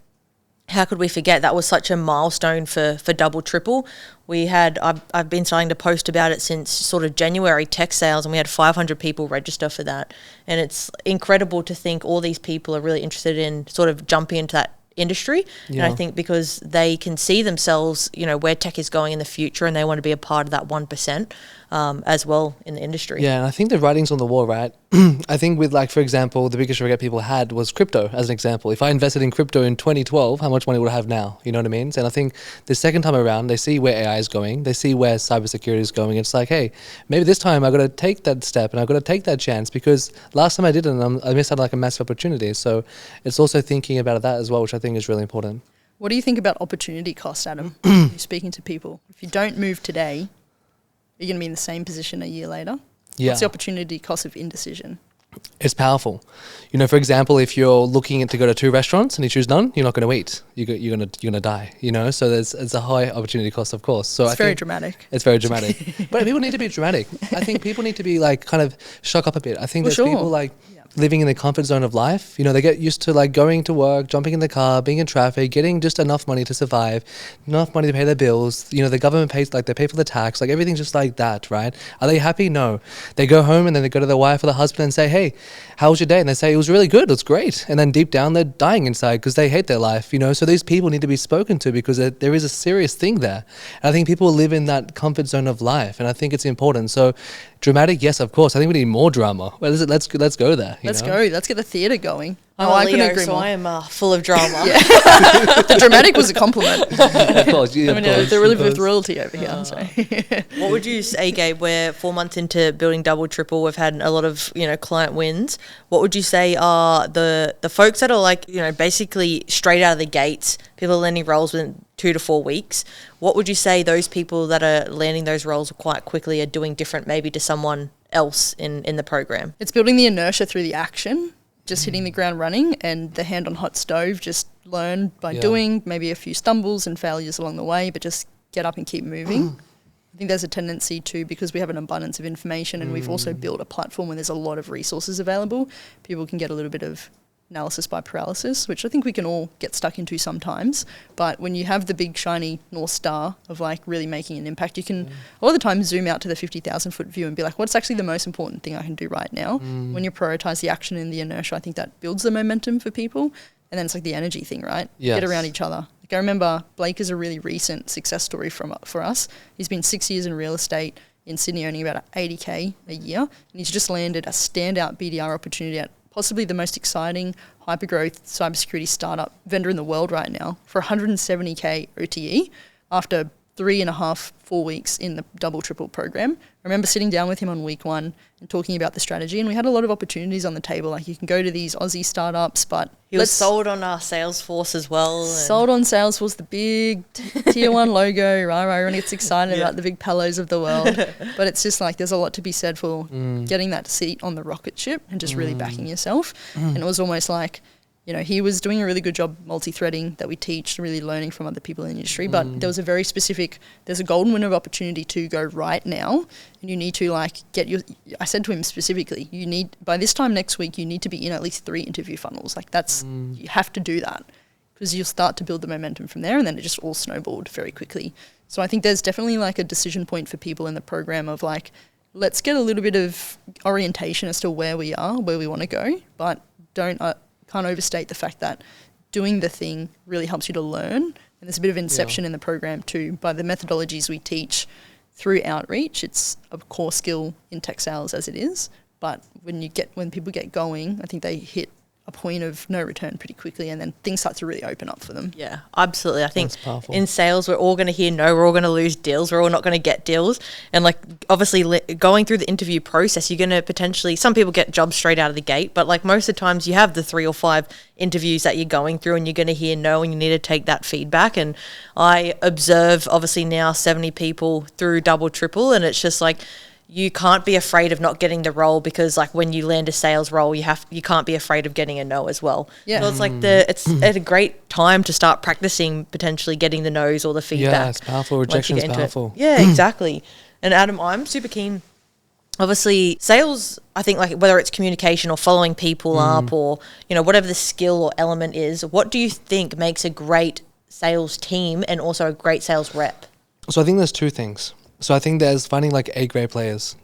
Speaker 3: how could we forget? That was such a milestone for Double Triple. I've been starting to post about it since sort of January, tech sales, and we had 500 people register for that. And it's incredible to think all these people are really interested in sort of jumping into that industry. And I think because they can see themselves, where tech is going in the future, and they want to be a part of that 1% as well in the industry.
Speaker 1: Yeah, and I think the writing's on the wall, right? I think with, like, for example, the biggest regret people had was crypto, as an example. If I invested in crypto in 2012, how much money would I have now? You know what I mean? And I think the second time around, they see where AI is going, they see where cybersecurity is going. It's like, hey, maybe this time I got to take that step and I got to take that chance, because last time I didn't, I missed out on like a massive opportunity. So it's also thinking about that as well, which I think is really important.
Speaker 2: What do you think about opportunity cost, Adam? You're speaking to people. If you don't move today, you're going to be in the same position a year later.
Speaker 1: Yeah.
Speaker 2: What's the opportunity cost of indecision?
Speaker 1: It's powerful. For example, if you're looking to go to 2 restaurants and you choose none, you're not going to eat. You're gonna die. So it's a high opportunity cost, of course. So
Speaker 2: it's very dramatic.
Speaker 1: It's very dramatic. But people need to be dramatic. I think people need to be like kind of shock up a bit. I think there's people like living in the comfort zone of life. They get used to like going to work, jumping in the car, being in traffic, getting just enough money to survive, enough money to pay their bills. The government pays, like, they pay for the tax, like everything's just like that, right? Are they happy? No. They go home and then they go to their wife or the husband and say, hey, how was your day? And they say, it was really good, it's great. And then deep down they're dying inside because they hate their life, So these people need to be spoken to, because there is a serious thing there. And I think people live in that comfort zone of life, and I think it's important. So dramatic, yes, of course. I think we need more drama. Well, let's go there.
Speaker 2: Let's go. Let's get the theatre going.
Speaker 3: I couldn't agree more. I am full of drama.
Speaker 2: The dramatic was a compliment.
Speaker 1: Of course,
Speaker 2: they're really with royalty over here. So.
Speaker 3: What would you say, Gabe? We're 4 months into building Double Triple. We've had a lot of client wins. What would you say are the folks that are like basically straight out of the gates? People are landing roles within 2 to 4 weeks. What would you say those people that are landing those roles quite quickly are doing different, maybe to someone else in the program?
Speaker 2: It's building the inertia through the action. Just hitting the ground running, and the hand on hot stove, just learn by doing, maybe a few stumbles and failures along the way, but just get up and keep moving. I think there's a tendency to, because we have an abundance of information and we've also built a platform where there's a lot of resources available, people can get a little bit of analysis by paralysis, which I think we can all get stuck into sometimes. But when you have the big shiny North Star of like really making an impact, you can a lot of the time zoom out to the 50,000 foot view and be like, what's actually the most important thing I can do right now? When you prioritize the action and the inertia, I think that builds the momentum for people. And then it's like the energy thing, right?
Speaker 1: Yes.
Speaker 2: Get around each other. Like I remember Blake is a really recent success story for us. He's been 6 years in real estate in Sydney, earning about 80K a year. And he's just landed a standout BDR opportunity at possibly the most exciting hypergrowth cybersecurity startup vendor in the world right now for 170K OTE after 3.5-4 weeks in the Double Triple program. I remember sitting down with him on week 1 and talking about the strategy, and we had a lot of opportunities on the table. Like you can go to these Aussie startups, but
Speaker 3: he was sold on our Salesforce as well.
Speaker 2: Sold on Salesforce, the big tier 1 logo, right? Everyone gets excited about the big Palos of the world. But it's just like there's a lot to be said for getting that seat on the rocket ship and just really backing yourself. And it was almost like, he was doing a really good job multi-threading that we teach, really learning from other people in the industry. But there was a very specific, there's a golden window of opportunity to go right now. And you need to I said to him specifically, by this time next week, you need to be in at least 3 interview funnels. Like you have to do that because you'll start to build the momentum from there. And then it just all snowballed very quickly. So I think there's definitely like a decision point for people in the program of like, let's get a little bit of orientation as to where we are, where we want to go, but can't overstate the fact that doing the thing really helps you to learn. And there's a bit of inception in the program too. By the methodologies we teach through outreach, it's a core skill in tech sales as it is. But when people get going, I think they hit a point of no return pretty quickly, and then things start to really open up for them.
Speaker 3: Yeah, absolutely. I think in sales, we're all going to hear no, we're all going to lose deals, we're all not going to get deals. And like, obviously going through the interview process, you're going to potentially, some people get jobs straight out of the gate, but like most of the times you have the 3 or 5 interviews that you're going through, and you're going to hear no, and you need to take that feedback. And I observe obviously now 70 people through double, triple, and it's just like, you can't be afraid of not getting the role, because like when you land a sales role, you can't be afraid of getting a no as well. Yeah. So it's like it's at a great time to start practicing potentially getting the no's or the feedback.
Speaker 1: Yeah, it's powerful. Rejection is powerful.
Speaker 3: Yeah, exactly. And Adam, I'm super keen. Obviously, sales, I think, like whether it's communication or following people up, or, you know, whatever the skill or element is, what do you think makes a great sales team and also a great sales rep?
Speaker 1: So I think there's 2 things. So I think there's finding like A-grade players.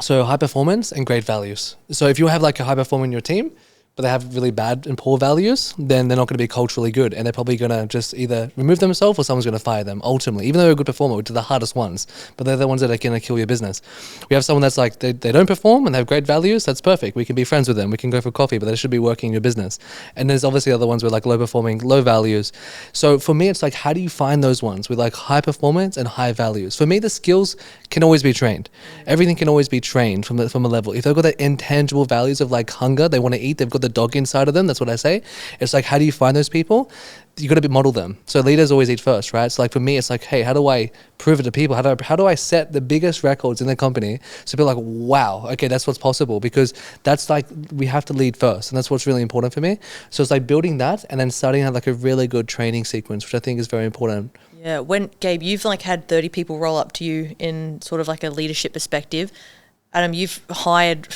Speaker 1: So high performance and great values. So if you have like a high performer in your team, but they have really bad and poor values, then they're not going to be culturally good, and they're probably going to just either remove themselves or someone's going to fire them ultimately, even though they're a good performer, which are the hardest ones, but they're the ones that are going to kill your business. We have someone that's like, they don't perform and they have great values, that's perfect. We can be friends with them, we can go for coffee, but they should be working in your business. And there's obviously other ones with like low performing, low values. So for me, it's like, how do you find those ones with like high performance and high values? For me, the skills can always be trained. Everything can always be trained from a level. If they've got the intangible values of like hunger, they want to eat, they've got the dog inside of them, that's what I say. It's like, how do you find those people? You got to model them. So leaders always eat first, right? So like for me, it's like, hey, how do I prove it to people? How do I set the biggest records in the company so people are like, wow, okay, that's what's possible? Because that's like, we have to lead first, and that's what's really important for me. So it's like building that and then starting out like a really good training sequence, which I think is very important.
Speaker 3: Yeah, when Gabe, you've like had 30 people roll up to you in sort of like a leadership perspective. Adam, you've hired,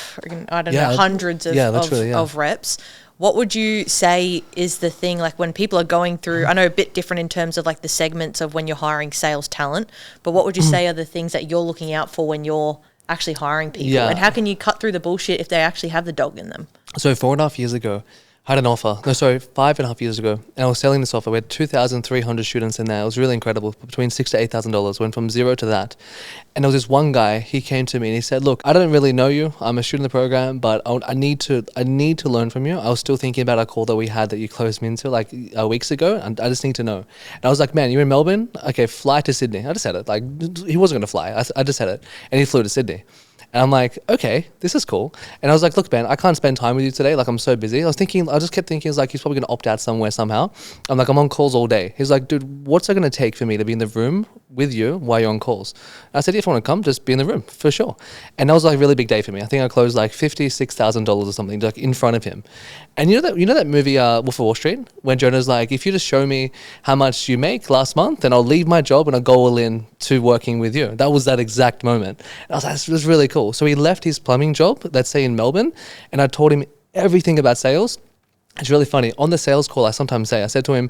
Speaker 3: I don't know, hundreds of reps. What would you say is the thing, like when people are going through, I know a bit different in terms of like the segments of when you're hiring sales talent, but what would you say are the things that you're looking out for when you're actually hiring people? Yeah. And how can you cut through the bullshit if they actually have the dog in them?
Speaker 1: So 4.5 years ago, I had an offer. 5.5 years ago, and I was selling this offer. We had 2,300 students in there. It was really incredible. Between $6,000 to $8,000, went from zero to that. And there was this one guy. He came to me and he said, "Look, I don't really know you. I'm a student in the program, but I need to learn from you. I was still thinking about our call that we had that you closed me into like weeks ago, and I just need to know." And I was like, "Man, you're in Melbourne? Okay, fly to Sydney." I just said it. Like he wasn't going to fly. I just said it, and he flew to Sydney. And I'm like, okay, this is cool. And I was like, "Look, man, I can't spend time with you today. Like, I'm so busy." I just kept thinking, like, he's probably going to opt out somewhere somehow. I'm like, "I'm on calls all day." He's like, "Dude, what's it going to take for me to be in the room with you while you're on calls?" And I said, "If you want to come, just be in the room for sure." And that was like a really big day for me. I think I closed like $56,000 or something, like in front of him. And you know that movie, Wolf of Wall Street, when Jonah's like, "If you just show me how much you make last month, then I'll leave my job and I'll go all in to working with you." That was that exact moment. And I was like, this was really cool. So he left his plumbing job, let's say in Melbourne, and I told him everything about sales. It's really funny. On the sales call, I sometimes say, I said to him,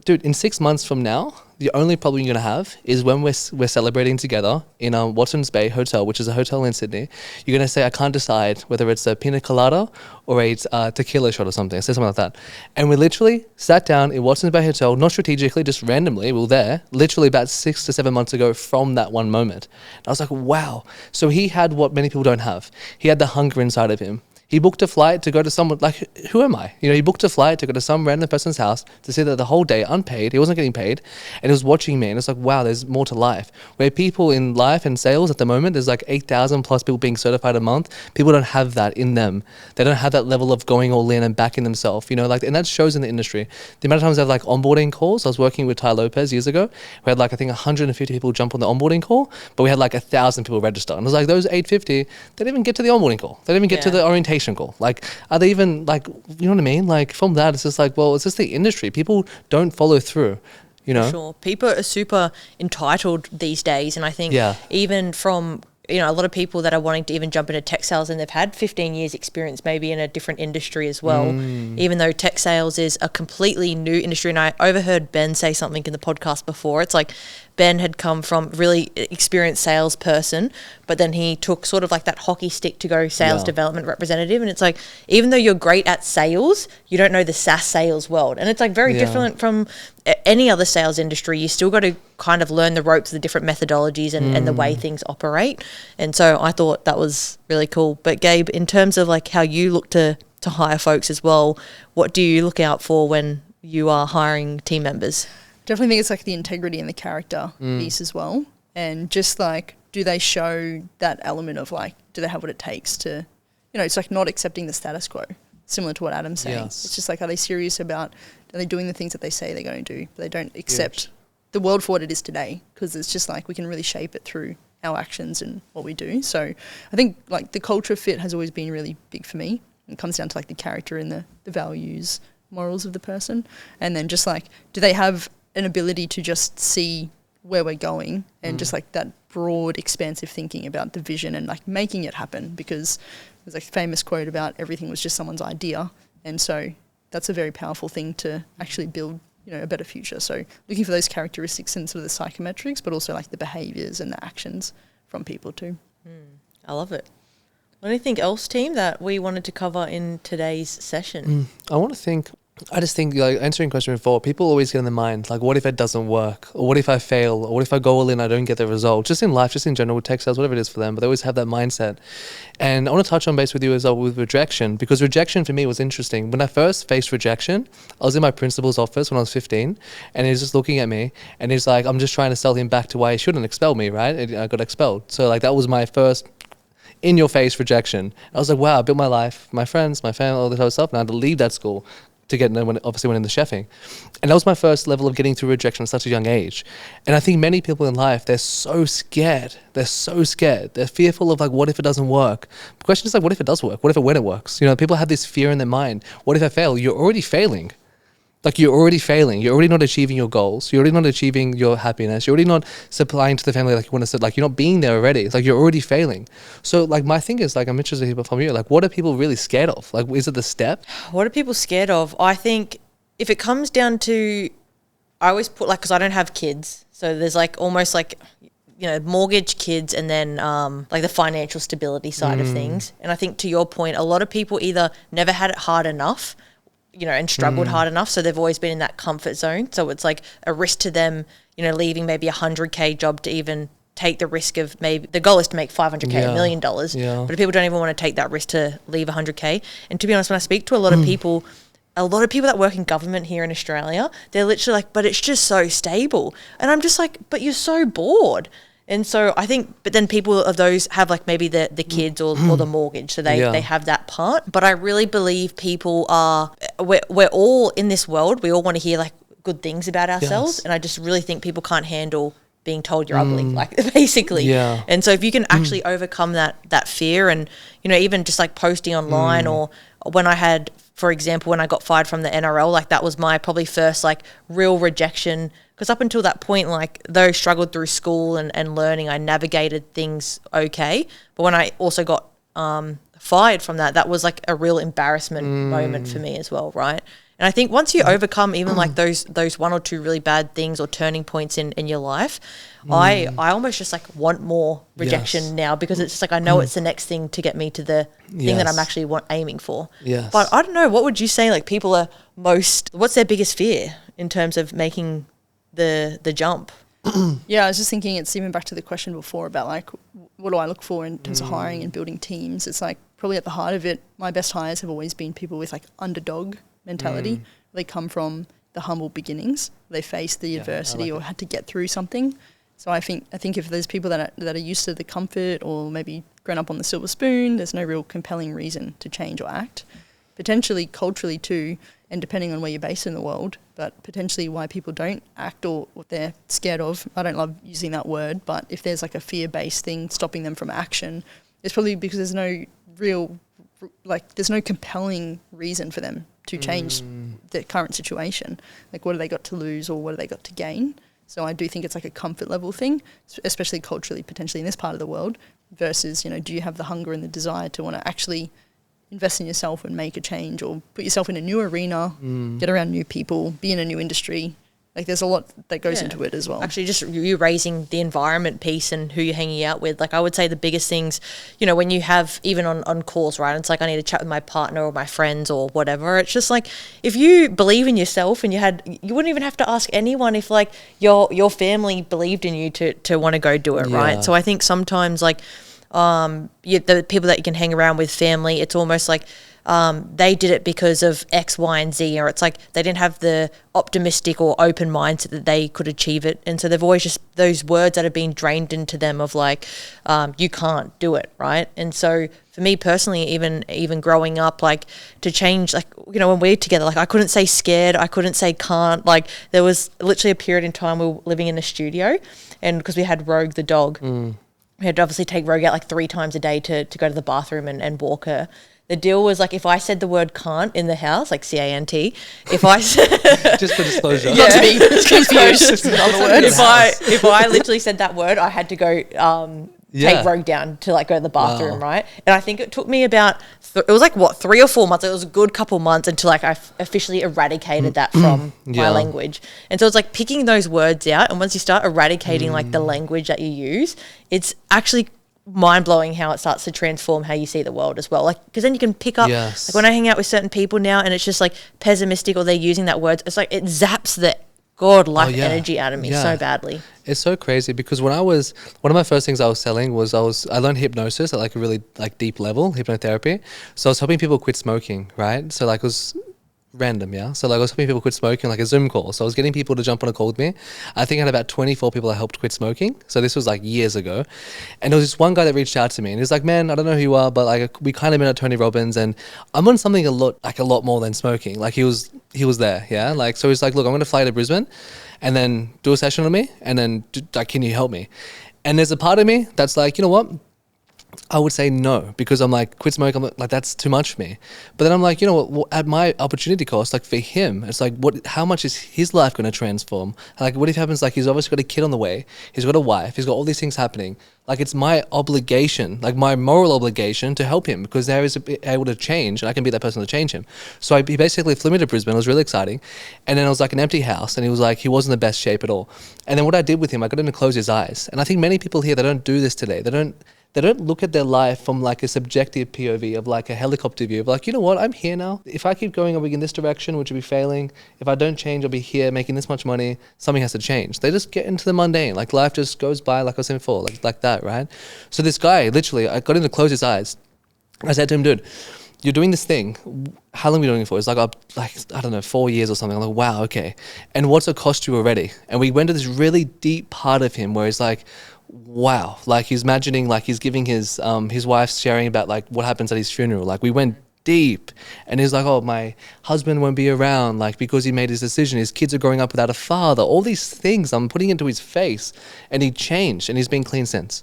Speaker 1: "Dude, in 6 months from now, the only problem you're going to have is when we're celebrating together in Watson's Bay Hotel, which is a hotel in Sydney. You're going to say, I can't decide whether it's a pina colada or a tequila shot or something." I said something like that. And we literally sat down in Watson's Bay Hotel, not strategically, just randomly. We were there literally about 6 to 7 months ago from that one moment. And I was like, wow. So he had what many people don't have. He had the hunger inside of him. He booked a flight to go to someone, like, who am I? You know, he booked a flight to go to some random person's house to sit there the whole day, unpaid. He wasn't getting paid. And he was watching me. And it's like, wow, there's more to life. Where people in life and sales at the moment, there's like 8,000 plus people being certified a month. People don't have that in them. They don't have that level of going all in and backing themselves, you know, like, and that shows in the industry. The amount of times I have like onboarding calls. I was working with Ty Lopez years ago. We had like, I think 150 people jump on the onboarding call, but we had like 1,000 people register. And it was like, those 850, they didn't even get to the onboarding call. They didn't even get to the orientation call. Like, are they even like, you know what I mean? Like from that, it's just like, well, it's just the industry. People don't follow through, you know?
Speaker 3: For sure. People are super entitled these days. And I think even from, you know, a lot of people that are wanting to even jump into tech sales and they've had 15 years experience maybe in a different industry as well, even though tech sales is a completely new industry. And I overheard Ben say something in the podcast before. It's like Ben had come from really experienced salesperson, but then he took sort of like that hockey stick to go sales development representative. And it's like, even though you're great at sales, you don't know the SaaS sales world. And it's like very different from any other sales industry. You still got to kind of learn the ropes, the different methodologies and the way things operate. And so I thought that was really cool. But Gabe, in terms of like how you look to hire folks as well. What do you look out for when you are hiring team members?
Speaker 2: Definitely think it's like the integrity and the character piece as well. And just like, do they show that element of like, do they have what it takes to, it's like not accepting the status quo, similar to what Adam's saying.
Speaker 1: Yes.
Speaker 2: It's just like, are they serious about, are they doing the things that they say they're going to do? But they don't accept the world for what it is today, because it's just like we can really shape it through our actions and what we do. So I think like the culture fit has always been really big for me. It comes down to like the character and the values, morals of the person. And then just like, do they have an ability to just see where we're going and just like that broad, expansive thinking about the vision and like making it happen, because there's like a famous quote about everything was just someone's idea. And so that's a very powerful thing to actually build, a better future. So looking for those characteristics and sort of the psychometrics, but also like the behaviours and the actions from people too.
Speaker 3: I love it. Anything else, team, that we wanted to cover in today's session?
Speaker 1: I just think, like, answering question before, people always get in their mind, like, what if it doesn't work? Or what if I fail? Or what if I go all in and I don't get the result? Just in life, just in general, with tech sales, whatever it is for them, but they always have that mindset. And I want to touch on base with you as well with rejection, because rejection for me was interesting. When I first faced rejection, I was in my principal's office when I was 15, and he was just looking at me, and he's like, I'm just trying to sell him back to why he shouldn't expel me, right? And I got expelled. So, like, that was my first in-your-face rejection. I was like, wow, I built my life, my friends, my family, all this other stuff, and I had to leave that school to get obviously went into chefing. And that was my first level of getting through rejection at such a young age. And I think many people in life, they're so scared. They're fearful of like, what if it doesn't work? The question is like, what if it does work? What if when it works? People have this fear in their mind. What if I fail? You're already failing. Like, you're already failing. You're already not achieving your goals. You're already not achieving your happiness. You're already not supplying to the family like you want to. Like, you're not being there already. It's like you're already failing. So, like, my thing is, like, I'm interested to hear from you. Like, what are people really scared of? Like, is it the step?
Speaker 3: What are people scared of? I think if it comes down to, I always put, like, because I don't have kids. So there's, like, almost, like, mortgage, kids, and then, like, the financial stability side of things. And I think, to your point, a lot of people either never had it hard enough, and struggled hard enough. So they've always been in that comfort zone. So it's like a risk to them, leaving maybe $100K job to even take the risk of, maybe the goal is to make $500K, $1 million. But if people don't even want to take that risk to leave $100K. And to be honest, when I speak to a lot of people that work in government here in Australia, they're literally like, but it's just so stable. And I'm just like, but you're so bored. And so I think, but then people of those have like maybe the kids or the mortgage. So they have that part. But I really believe people we're all in this world. We all want to hear like good things about ourselves. Yes. And I just really think people can't handle being told you're ugly, like basically. Yeah. And so if you can actually overcome that fear and, even just like posting online or when I had, for example, when I got fired from the NRL, like that was my probably first like real rejection. Because up until that point, like though I struggled through school and learning, I navigated things okay. But when I also got fired from that was like a real embarrassment moment for me as well, right? And I think once you overcome even like those one or two really bad things or turning points in your life, I almost just like want more rejection now, because it's just like I know it's the next thing to get me to the thing that I'm actually aiming for. Yes. But I don't know, what would you say like people are what's their biggest fear in terms of making the jump?
Speaker 2: Yeah, I was just thinking, it's even back to the question before about like what do I look for in terms of hiring and building teams. It's like probably at the heart of it, my best hires have always been people with like underdog mentality. They come from the humble beginnings. They faced the adversity or had to get through something. So I think if there's people that are used to the comfort or maybe grown up on the silver spoon, there's no real compelling reason to change or act. Potentially culturally too, and depending on where you're based in the world, but potentially why people don't act or what they're scared of. I don't love using that word, but if there's like a fear-based thing stopping them from action, it's probably because there's no real, like there's no compelling reason for them to change the current situation. Like what have they got to lose or what have they got to gain? So I do think it's like a comfort level thing, especially culturally, potentially in this part of the world, versus, do you have the hunger and the desire to want to actually invest in yourself and make a change or put yourself in a new arena, get around new people, be in a new industry. Like there's a lot that goes into it as well.
Speaker 3: Actually, just you raising the environment piece and who you're hanging out with. Like I would say the biggest things, when you have even on calls, right? It's like I need to chat with my partner or my friends or whatever. It's just like if you believe in yourself and you wouldn't even have to ask anyone if like your family believed in you to want to go do it, right? So I think sometimes like the people that you can hang around with, family, it's almost like they did it because of X, Y, and Z, or it's like they didn't have the optimistic or open mindset that they could achieve it. And so they've always just those words that have been drained into them of like, you can't do it, right? And so for me personally, even growing up, like to change, like, you know, when we're together, like I couldn't say scared, I couldn't say can't. Like there was literally a period in time we were living in a studio, and because we had Rogue the dog, we had to obviously take Rogue out like 3 times a day to go to the bathroom and walk her. The deal was like if I said the word can't in the house, like C-A-N-T, if I
Speaker 1: just for disclosure,
Speaker 2: not to be confused, it's another word.
Speaker 3: If I literally said that word, I had to go take Rogue down to like go to the bathroom, right? And I think it took me about it was like 3 or 4 months. It was a good couple months until like I officially eradicated that from my language. And so it's like picking those words out, and once you start eradicating like the language that you use, it's actually mind-blowing how it starts to transform how you see the world as well, like because then you can pick up like when I hang out with certain people now and it's just like pessimistic or they're using that word, it's like it zaps the life energy out of me so badly.
Speaker 1: It's so crazy because when I was one of my first things I was selling was I learned hypnosis at like a really like deep level, hypnotherapy. So I was helping people quit smoking, right? So like it was random, so like I was helping people quit smoking, like a Zoom call. So I was getting people to jump on a call with me. I think I had about 24 people I helped quit smoking. So this was like years ago. And there was this one guy that reached out to me and he was like, man, I don't know who you are, but like we kind of met at Tony Robbins and I'm on something a lot more than smoking. Like he was there, like, so he's like, look, I'm going to fly to Brisbane and then do a session on me and then like, can you help me? And there's a part of me that's like, you know what? I would say no, because I'm like, quit smoke, I'm like, that's too much for me. But then I'm like, you know what, at my opportunity cost, like for him, it's like, how much is his life going to transform? Like, what if it happens, like he's obviously got a kid on the way, he's got a wife, he's got all these things happening. Like it's my obligation, like my moral obligation to help him because there is able to change and I can be that person to change him. So he basically flew me to Brisbane. It was really exciting. And then it was like an empty house and he was like, he wasn't the best shape at all. And then what I did with him, I got him to close his eyes. And I think many people here, they don't do this today. They don't look at their life from like a subjective POV of like a helicopter view of like, you know what, I'm here now. If I keep going, I'll be in this direction, which will be failing. If I don't change, I'll be here making this much money. Something has to change. They just get into the mundane. Like life just goes by, like I was saying before, like that, right? So this guy, literally, I got him to close his eyes. I said to him, dude, you're doing this thing. How long are you doing it for? It's like, I don't know, 4 years or something. I'm like, wow, okay. And what's it cost you already? And we went to this really deep part of him where he's like, wow, like he's imagining, like he's giving his wife sharing about like what happens at his funeral. Like we went deep and he's like, oh, my husband won't be around like because he made his decision, his kids are growing up without a father, all these things I'm putting into his face. And he changed and he's been clean since.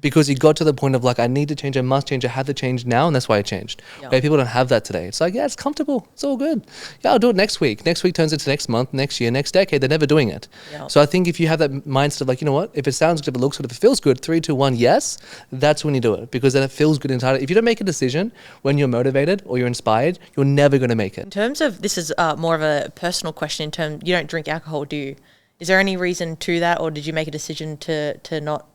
Speaker 1: Because he got to the point of like, I need to change, I must change, I have to change now, and that's why I changed. Yep. Right? People don't have that today. It's like, yeah, it's comfortable, it's all good. Yeah, I'll do it next week. Next week turns into next month, next year, next decade. They're never doing it. Yep. So I think if you have that mindset of like, you know what, if it sounds good, if it looks good, if it feels good, 3, 2, 1, yes, that's when you do it. Because then it feels good entirely. If you don't make a decision when you're motivated or you're inspired, you're never going to make it.
Speaker 3: In terms of, this is more of a personal question in terms, you don't drink alcohol, do you? Is there any reason to that, or did you make a decision to not?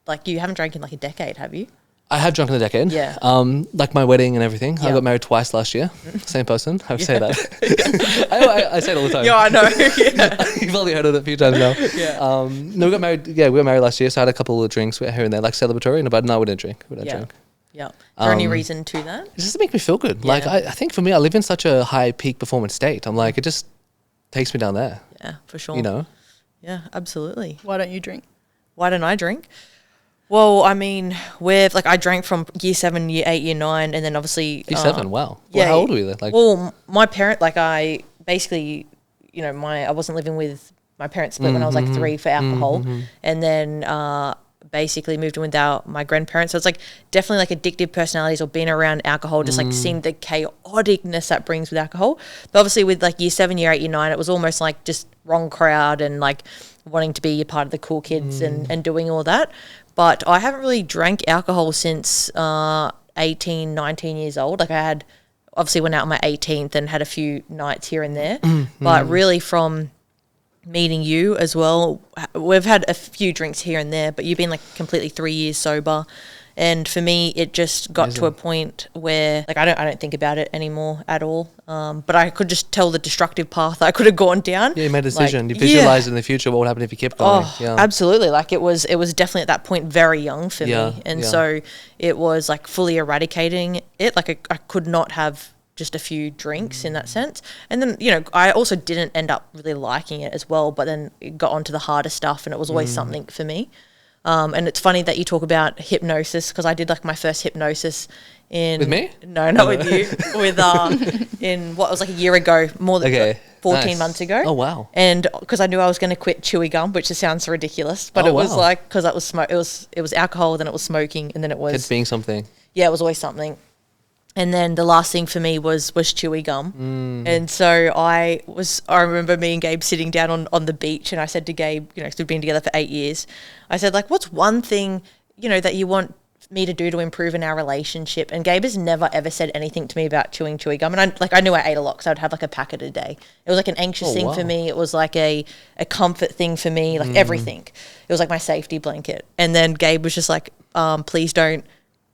Speaker 3: Like you haven't drank in like a decade, have you?
Speaker 1: I have drunk in a decade. Yeah. Like my wedding and everything. Yeah. I got married twice last year. Same person. I would say that. I say it all the time.
Speaker 3: Yeah, I know. Yeah.
Speaker 1: You've probably heard it a few times now. Yeah. No, we got married. Yeah, we got married last year. So I had a couple of drinks here and there, like celebratory. But no, we didn't drink. We don't drink.
Speaker 3: Yeah. Is there any reason to that?
Speaker 1: It's just to make me feel good. Yeah. Like I think for me, I live in such a high peak performance state. I'm like, it just takes me down there.
Speaker 3: Yeah, for sure.
Speaker 1: You know?
Speaker 3: Yeah, absolutely.
Speaker 2: Why don't you drink?
Speaker 3: Why don't I drink? Well, I mean, I drank from year 7, year 8, year 9, and then obviously...
Speaker 1: Year 7, wow. Yeah. Well, how old were you then? Like,
Speaker 3: well, my parent, like I basically, you know, I wasn't living with my parents split when I was like 3 for alcohol, and then basically moved in without my grandparents. So it's like definitely like addictive personalities or being around alcohol, just like seeing the chaoticness that brings with alcohol. But obviously with like year 7, year 8, year 9, it was almost like just wrong crowd and like wanting to be a part of the cool kids and doing all that. But I haven't really drank alcohol since 18, 19 years old. Like I had, obviously went out on my 18th and had a few nights here and there. But really from meeting you as well, we've had a few drinks here and there, but you've been like completely 3 years sober. And for me, it just got to a point where like I don't think about it anymore at all. But I could just tell the destructive path I could have gone down.
Speaker 1: Yeah, you made a decision. You visualized in the future what would happen if you kept going.
Speaker 3: Oh, absolutely. Like it was definitely at that point very young for me. And so it was like fully eradicating it. Like I could not have just a few drinks in that sense. And then, you know, I also didn't end up really liking it as well, but then it got onto the harder stuff and it was always something for me. And it's funny that you talk about hypnosis because I did like my first hypnosis in...
Speaker 1: With me?
Speaker 3: No, not with you. With in what was like a year ago, more than 14 months ago.
Speaker 1: Oh, wow.
Speaker 3: And because I knew I was going to quit chewing gum, which sounds ridiculous, but it was like, because that was it was alcohol, then it was smoking, and then it was...
Speaker 1: It's being something.
Speaker 3: Yeah, it was always something. And then the last thing for me was chewy gum. And so I remember me and Gabe sitting down on the beach, and I said to Gabe, you know, because we've been together for 8 years, I said, like, what's one thing, you know, that you want me to do to improve in our relationship? And Gabe has never ever said anything to me about chewing chewy gum. And I knew I ate a lot because I would have like a packet a day. It was like an anxious thing for me. It was like a comfort thing for me, like everything. It was like my safety blanket. And then Gabe was just like, please don't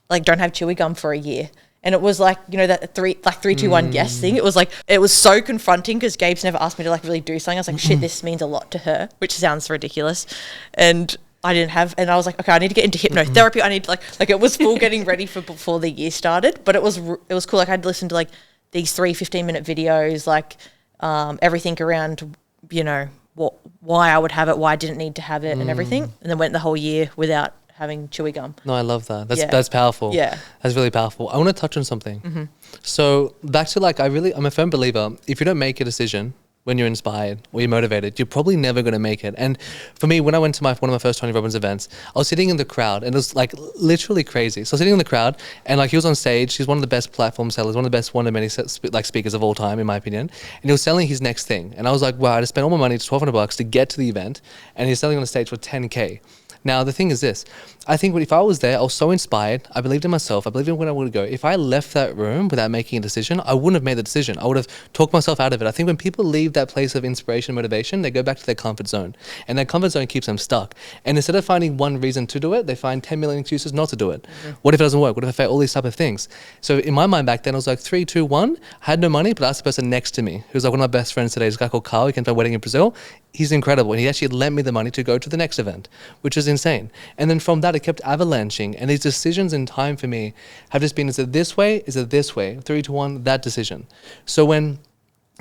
Speaker 3: have chewy gum for a year. And it was like, you know, that 3, 2, 1 yes thing. It was like, it was so confronting because Gabe's never asked me to like really do something. I was like, shit, this means a lot to her, which sounds ridiculous. And I didn't have, and I was like, okay, I need to get into hypnotherapy. I need to like it was full getting ready for before the year started, but it was cool. Like I'd listen to like these 3 15-minute videos, like everything around, you know, why I would have it, why I didn't need to have it and everything. And then went the whole year without having chewy gum.
Speaker 1: No, I love that. That's powerful. Yeah. That's really powerful. I want to touch on something. So back to like, I'm a firm believer, if you don't make a decision when you're inspired or you're motivated, you're probably never going to make it. And for me, when I went to one of my first Tony Robbins events, I was sitting in the crowd and it was like literally crazy. So I was sitting in the crowd and like he was on stage. He's one of the best platform sellers, one of the best one-to-many like speakers of all time, in my opinion. And he was selling his next thing. And I was like, wow, I just spent all my money, it's $1,200 to get to the event. And he's selling on the stage for $10K. Now, the thing is this, I think if I was there, I was so inspired, I believed in myself, I believed in where I wanted to go. If I left that room without making a decision, I wouldn't have made the decision. I would have talked myself out of it. I think when people leave that place of inspiration, motivation, they go back to their comfort zone. And that comfort zone keeps them stuck. And instead of finding one reason to do it, they find 10 million excuses not to do it. What if it doesn't work? What if I fail? All these type of things. So in my mind back then, I was like 3, 2, 1, I had no money, but I asked the person next to me, who's like one of my best friends today, this guy called Carl, he came to a wedding in Brazil. He's incredible. And he actually lent me the money to go to the next event, which is insane. And then from that, it kept avalanching. And these decisions in time for me have just been, is it this way? Is it this way? 3 to 1, that decision. So when,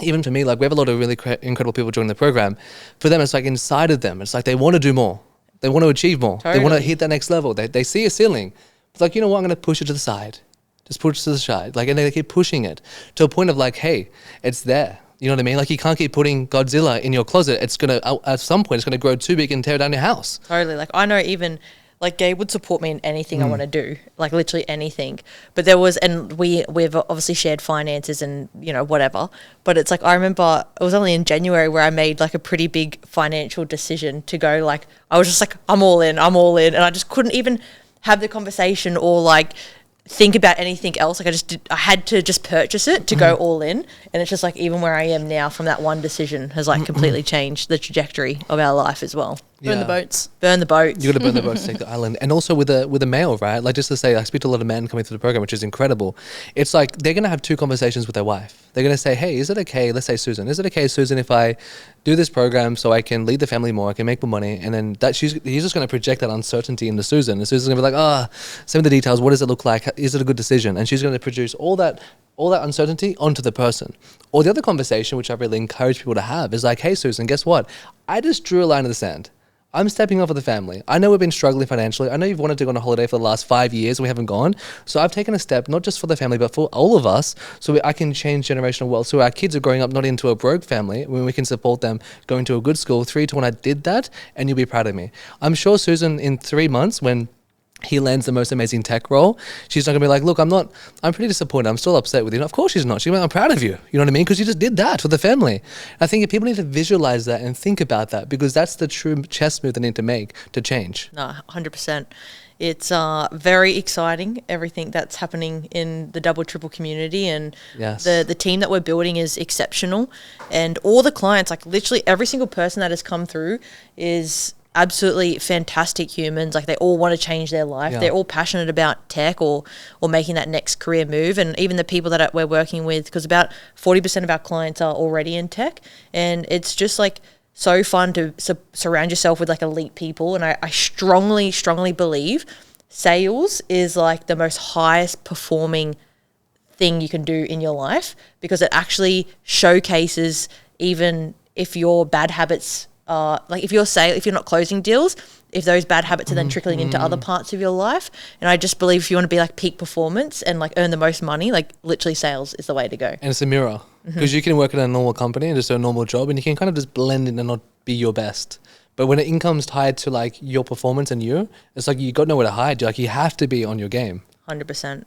Speaker 1: even for me, like we have a lot of really incredible people joining the program. For them, it's like inside of them. It's like they want to do more. They want to achieve more. Totally. They want to hit that next level. They see a ceiling. It's like, you know what? I'm going to push it to the side. Just push it to the side. Like, and they keep pushing it to a point of like, hey, it's there. You know what I mean? Like you can't keep putting Godzilla in your closet. It's going to, at some point, it's going to grow too big and tear down your house.
Speaker 3: Totally. Like I know even, like Gabe would support me in anything I want to do, like literally anything. But there was, and we've obviously shared finances and, you know, whatever. But it's like, I remember it was only in January where I made like a pretty big financial decision to go like, I was just like, I'm all in. And I just couldn't even have the conversation or like think about anything else. Like I had to just purchase it to go all in. And it's just like, even where I am now from that one decision has like completely changed the trajectory of our life as well.
Speaker 2: Burn the boats.
Speaker 3: Burn the boats.
Speaker 1: You got to burn the boats to take the island. And also with a male, right? Like just to say, I speak to a lot of men coming through the program, which is incredible. It's like they're going to have 2 conversations with their wife. They're going to say, hey, is it okay? Let's say Susan. Is it okay, Susan, if I do this program so I can lead the family more, I can make more money? And then he's just going to project that uncertainty into Susan. And Susan's going to be like, send me the details. What does it look like? Is it a good decision? And she's going to produce all that uncertainty onto the person. Or the other conversation, which I really encourage people to have, is like, hey, Susan, guess what? I just drew a line in the sand. I'm stepping off with the family. I know we've been struggling financially. I know you've wanted to go on a holiday for the last 5 years and we haven't gone. So I've taken a step, not just for the family, but for all of us, so I can change generational wealth. So our kids are growing up not into a broke family, when we can support them going to a good school. 3 to 1, I did that, and you'll be proud of me. I'm sure Susan, in 3 months, when he lands the most amazing tech role, she's not gonna be like, look, I'm pretty disappointed, I'm still upset with you. And of course she's not. She's like, I'm proud of you. You know what I mean? Because you just did that for the family. And I think if people need to visualize that and think about that, because that's the true chess move they need to make to change.
Speaker 3: No, 100%. It's very exciting, everything that's happening in the double triple community, and the team that we're building is exceptional. And all the clients, like literally every single person that has come through is absolutely fantastic humans. Like, they all want to change their life.
Speaker 1: Yeah.
Speaker 3: They're all passionate about tech or making that next career move. And even the people that we're working with, because about 40% of our clients are already in tech, and it's just like so fun to surround yourself with like elite people. And I strongly believe sales is like the most highest performing thing you can do in your life, because it actually showcases, even if your bad habits are like, if you're not closing deals, if those bad habits are then trickling into other parts of your life. And I just believe if you want to be like peak performance and like earn the most money, like literally sales is the way to go.
Speaker 1: And it's a mirror, because you can work at a normal company and just do a normal job, and you can kind of just blend in and not be your best. But when the income's tied to like your performance and you, it's like you got nowhere to hide. Like, you have to be on your game.
Speaker 3: 100%.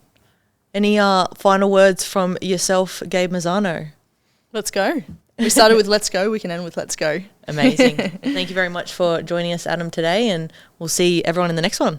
Speaker 3: Any final words from yourself, Gabe Mazzano?
Speaker 2: Let's go. We started with let's go. We can end with let's go.
Speaker 3: Amazing. Thank you very much for joining us, Adam, today, and we'll see everyone in the next one.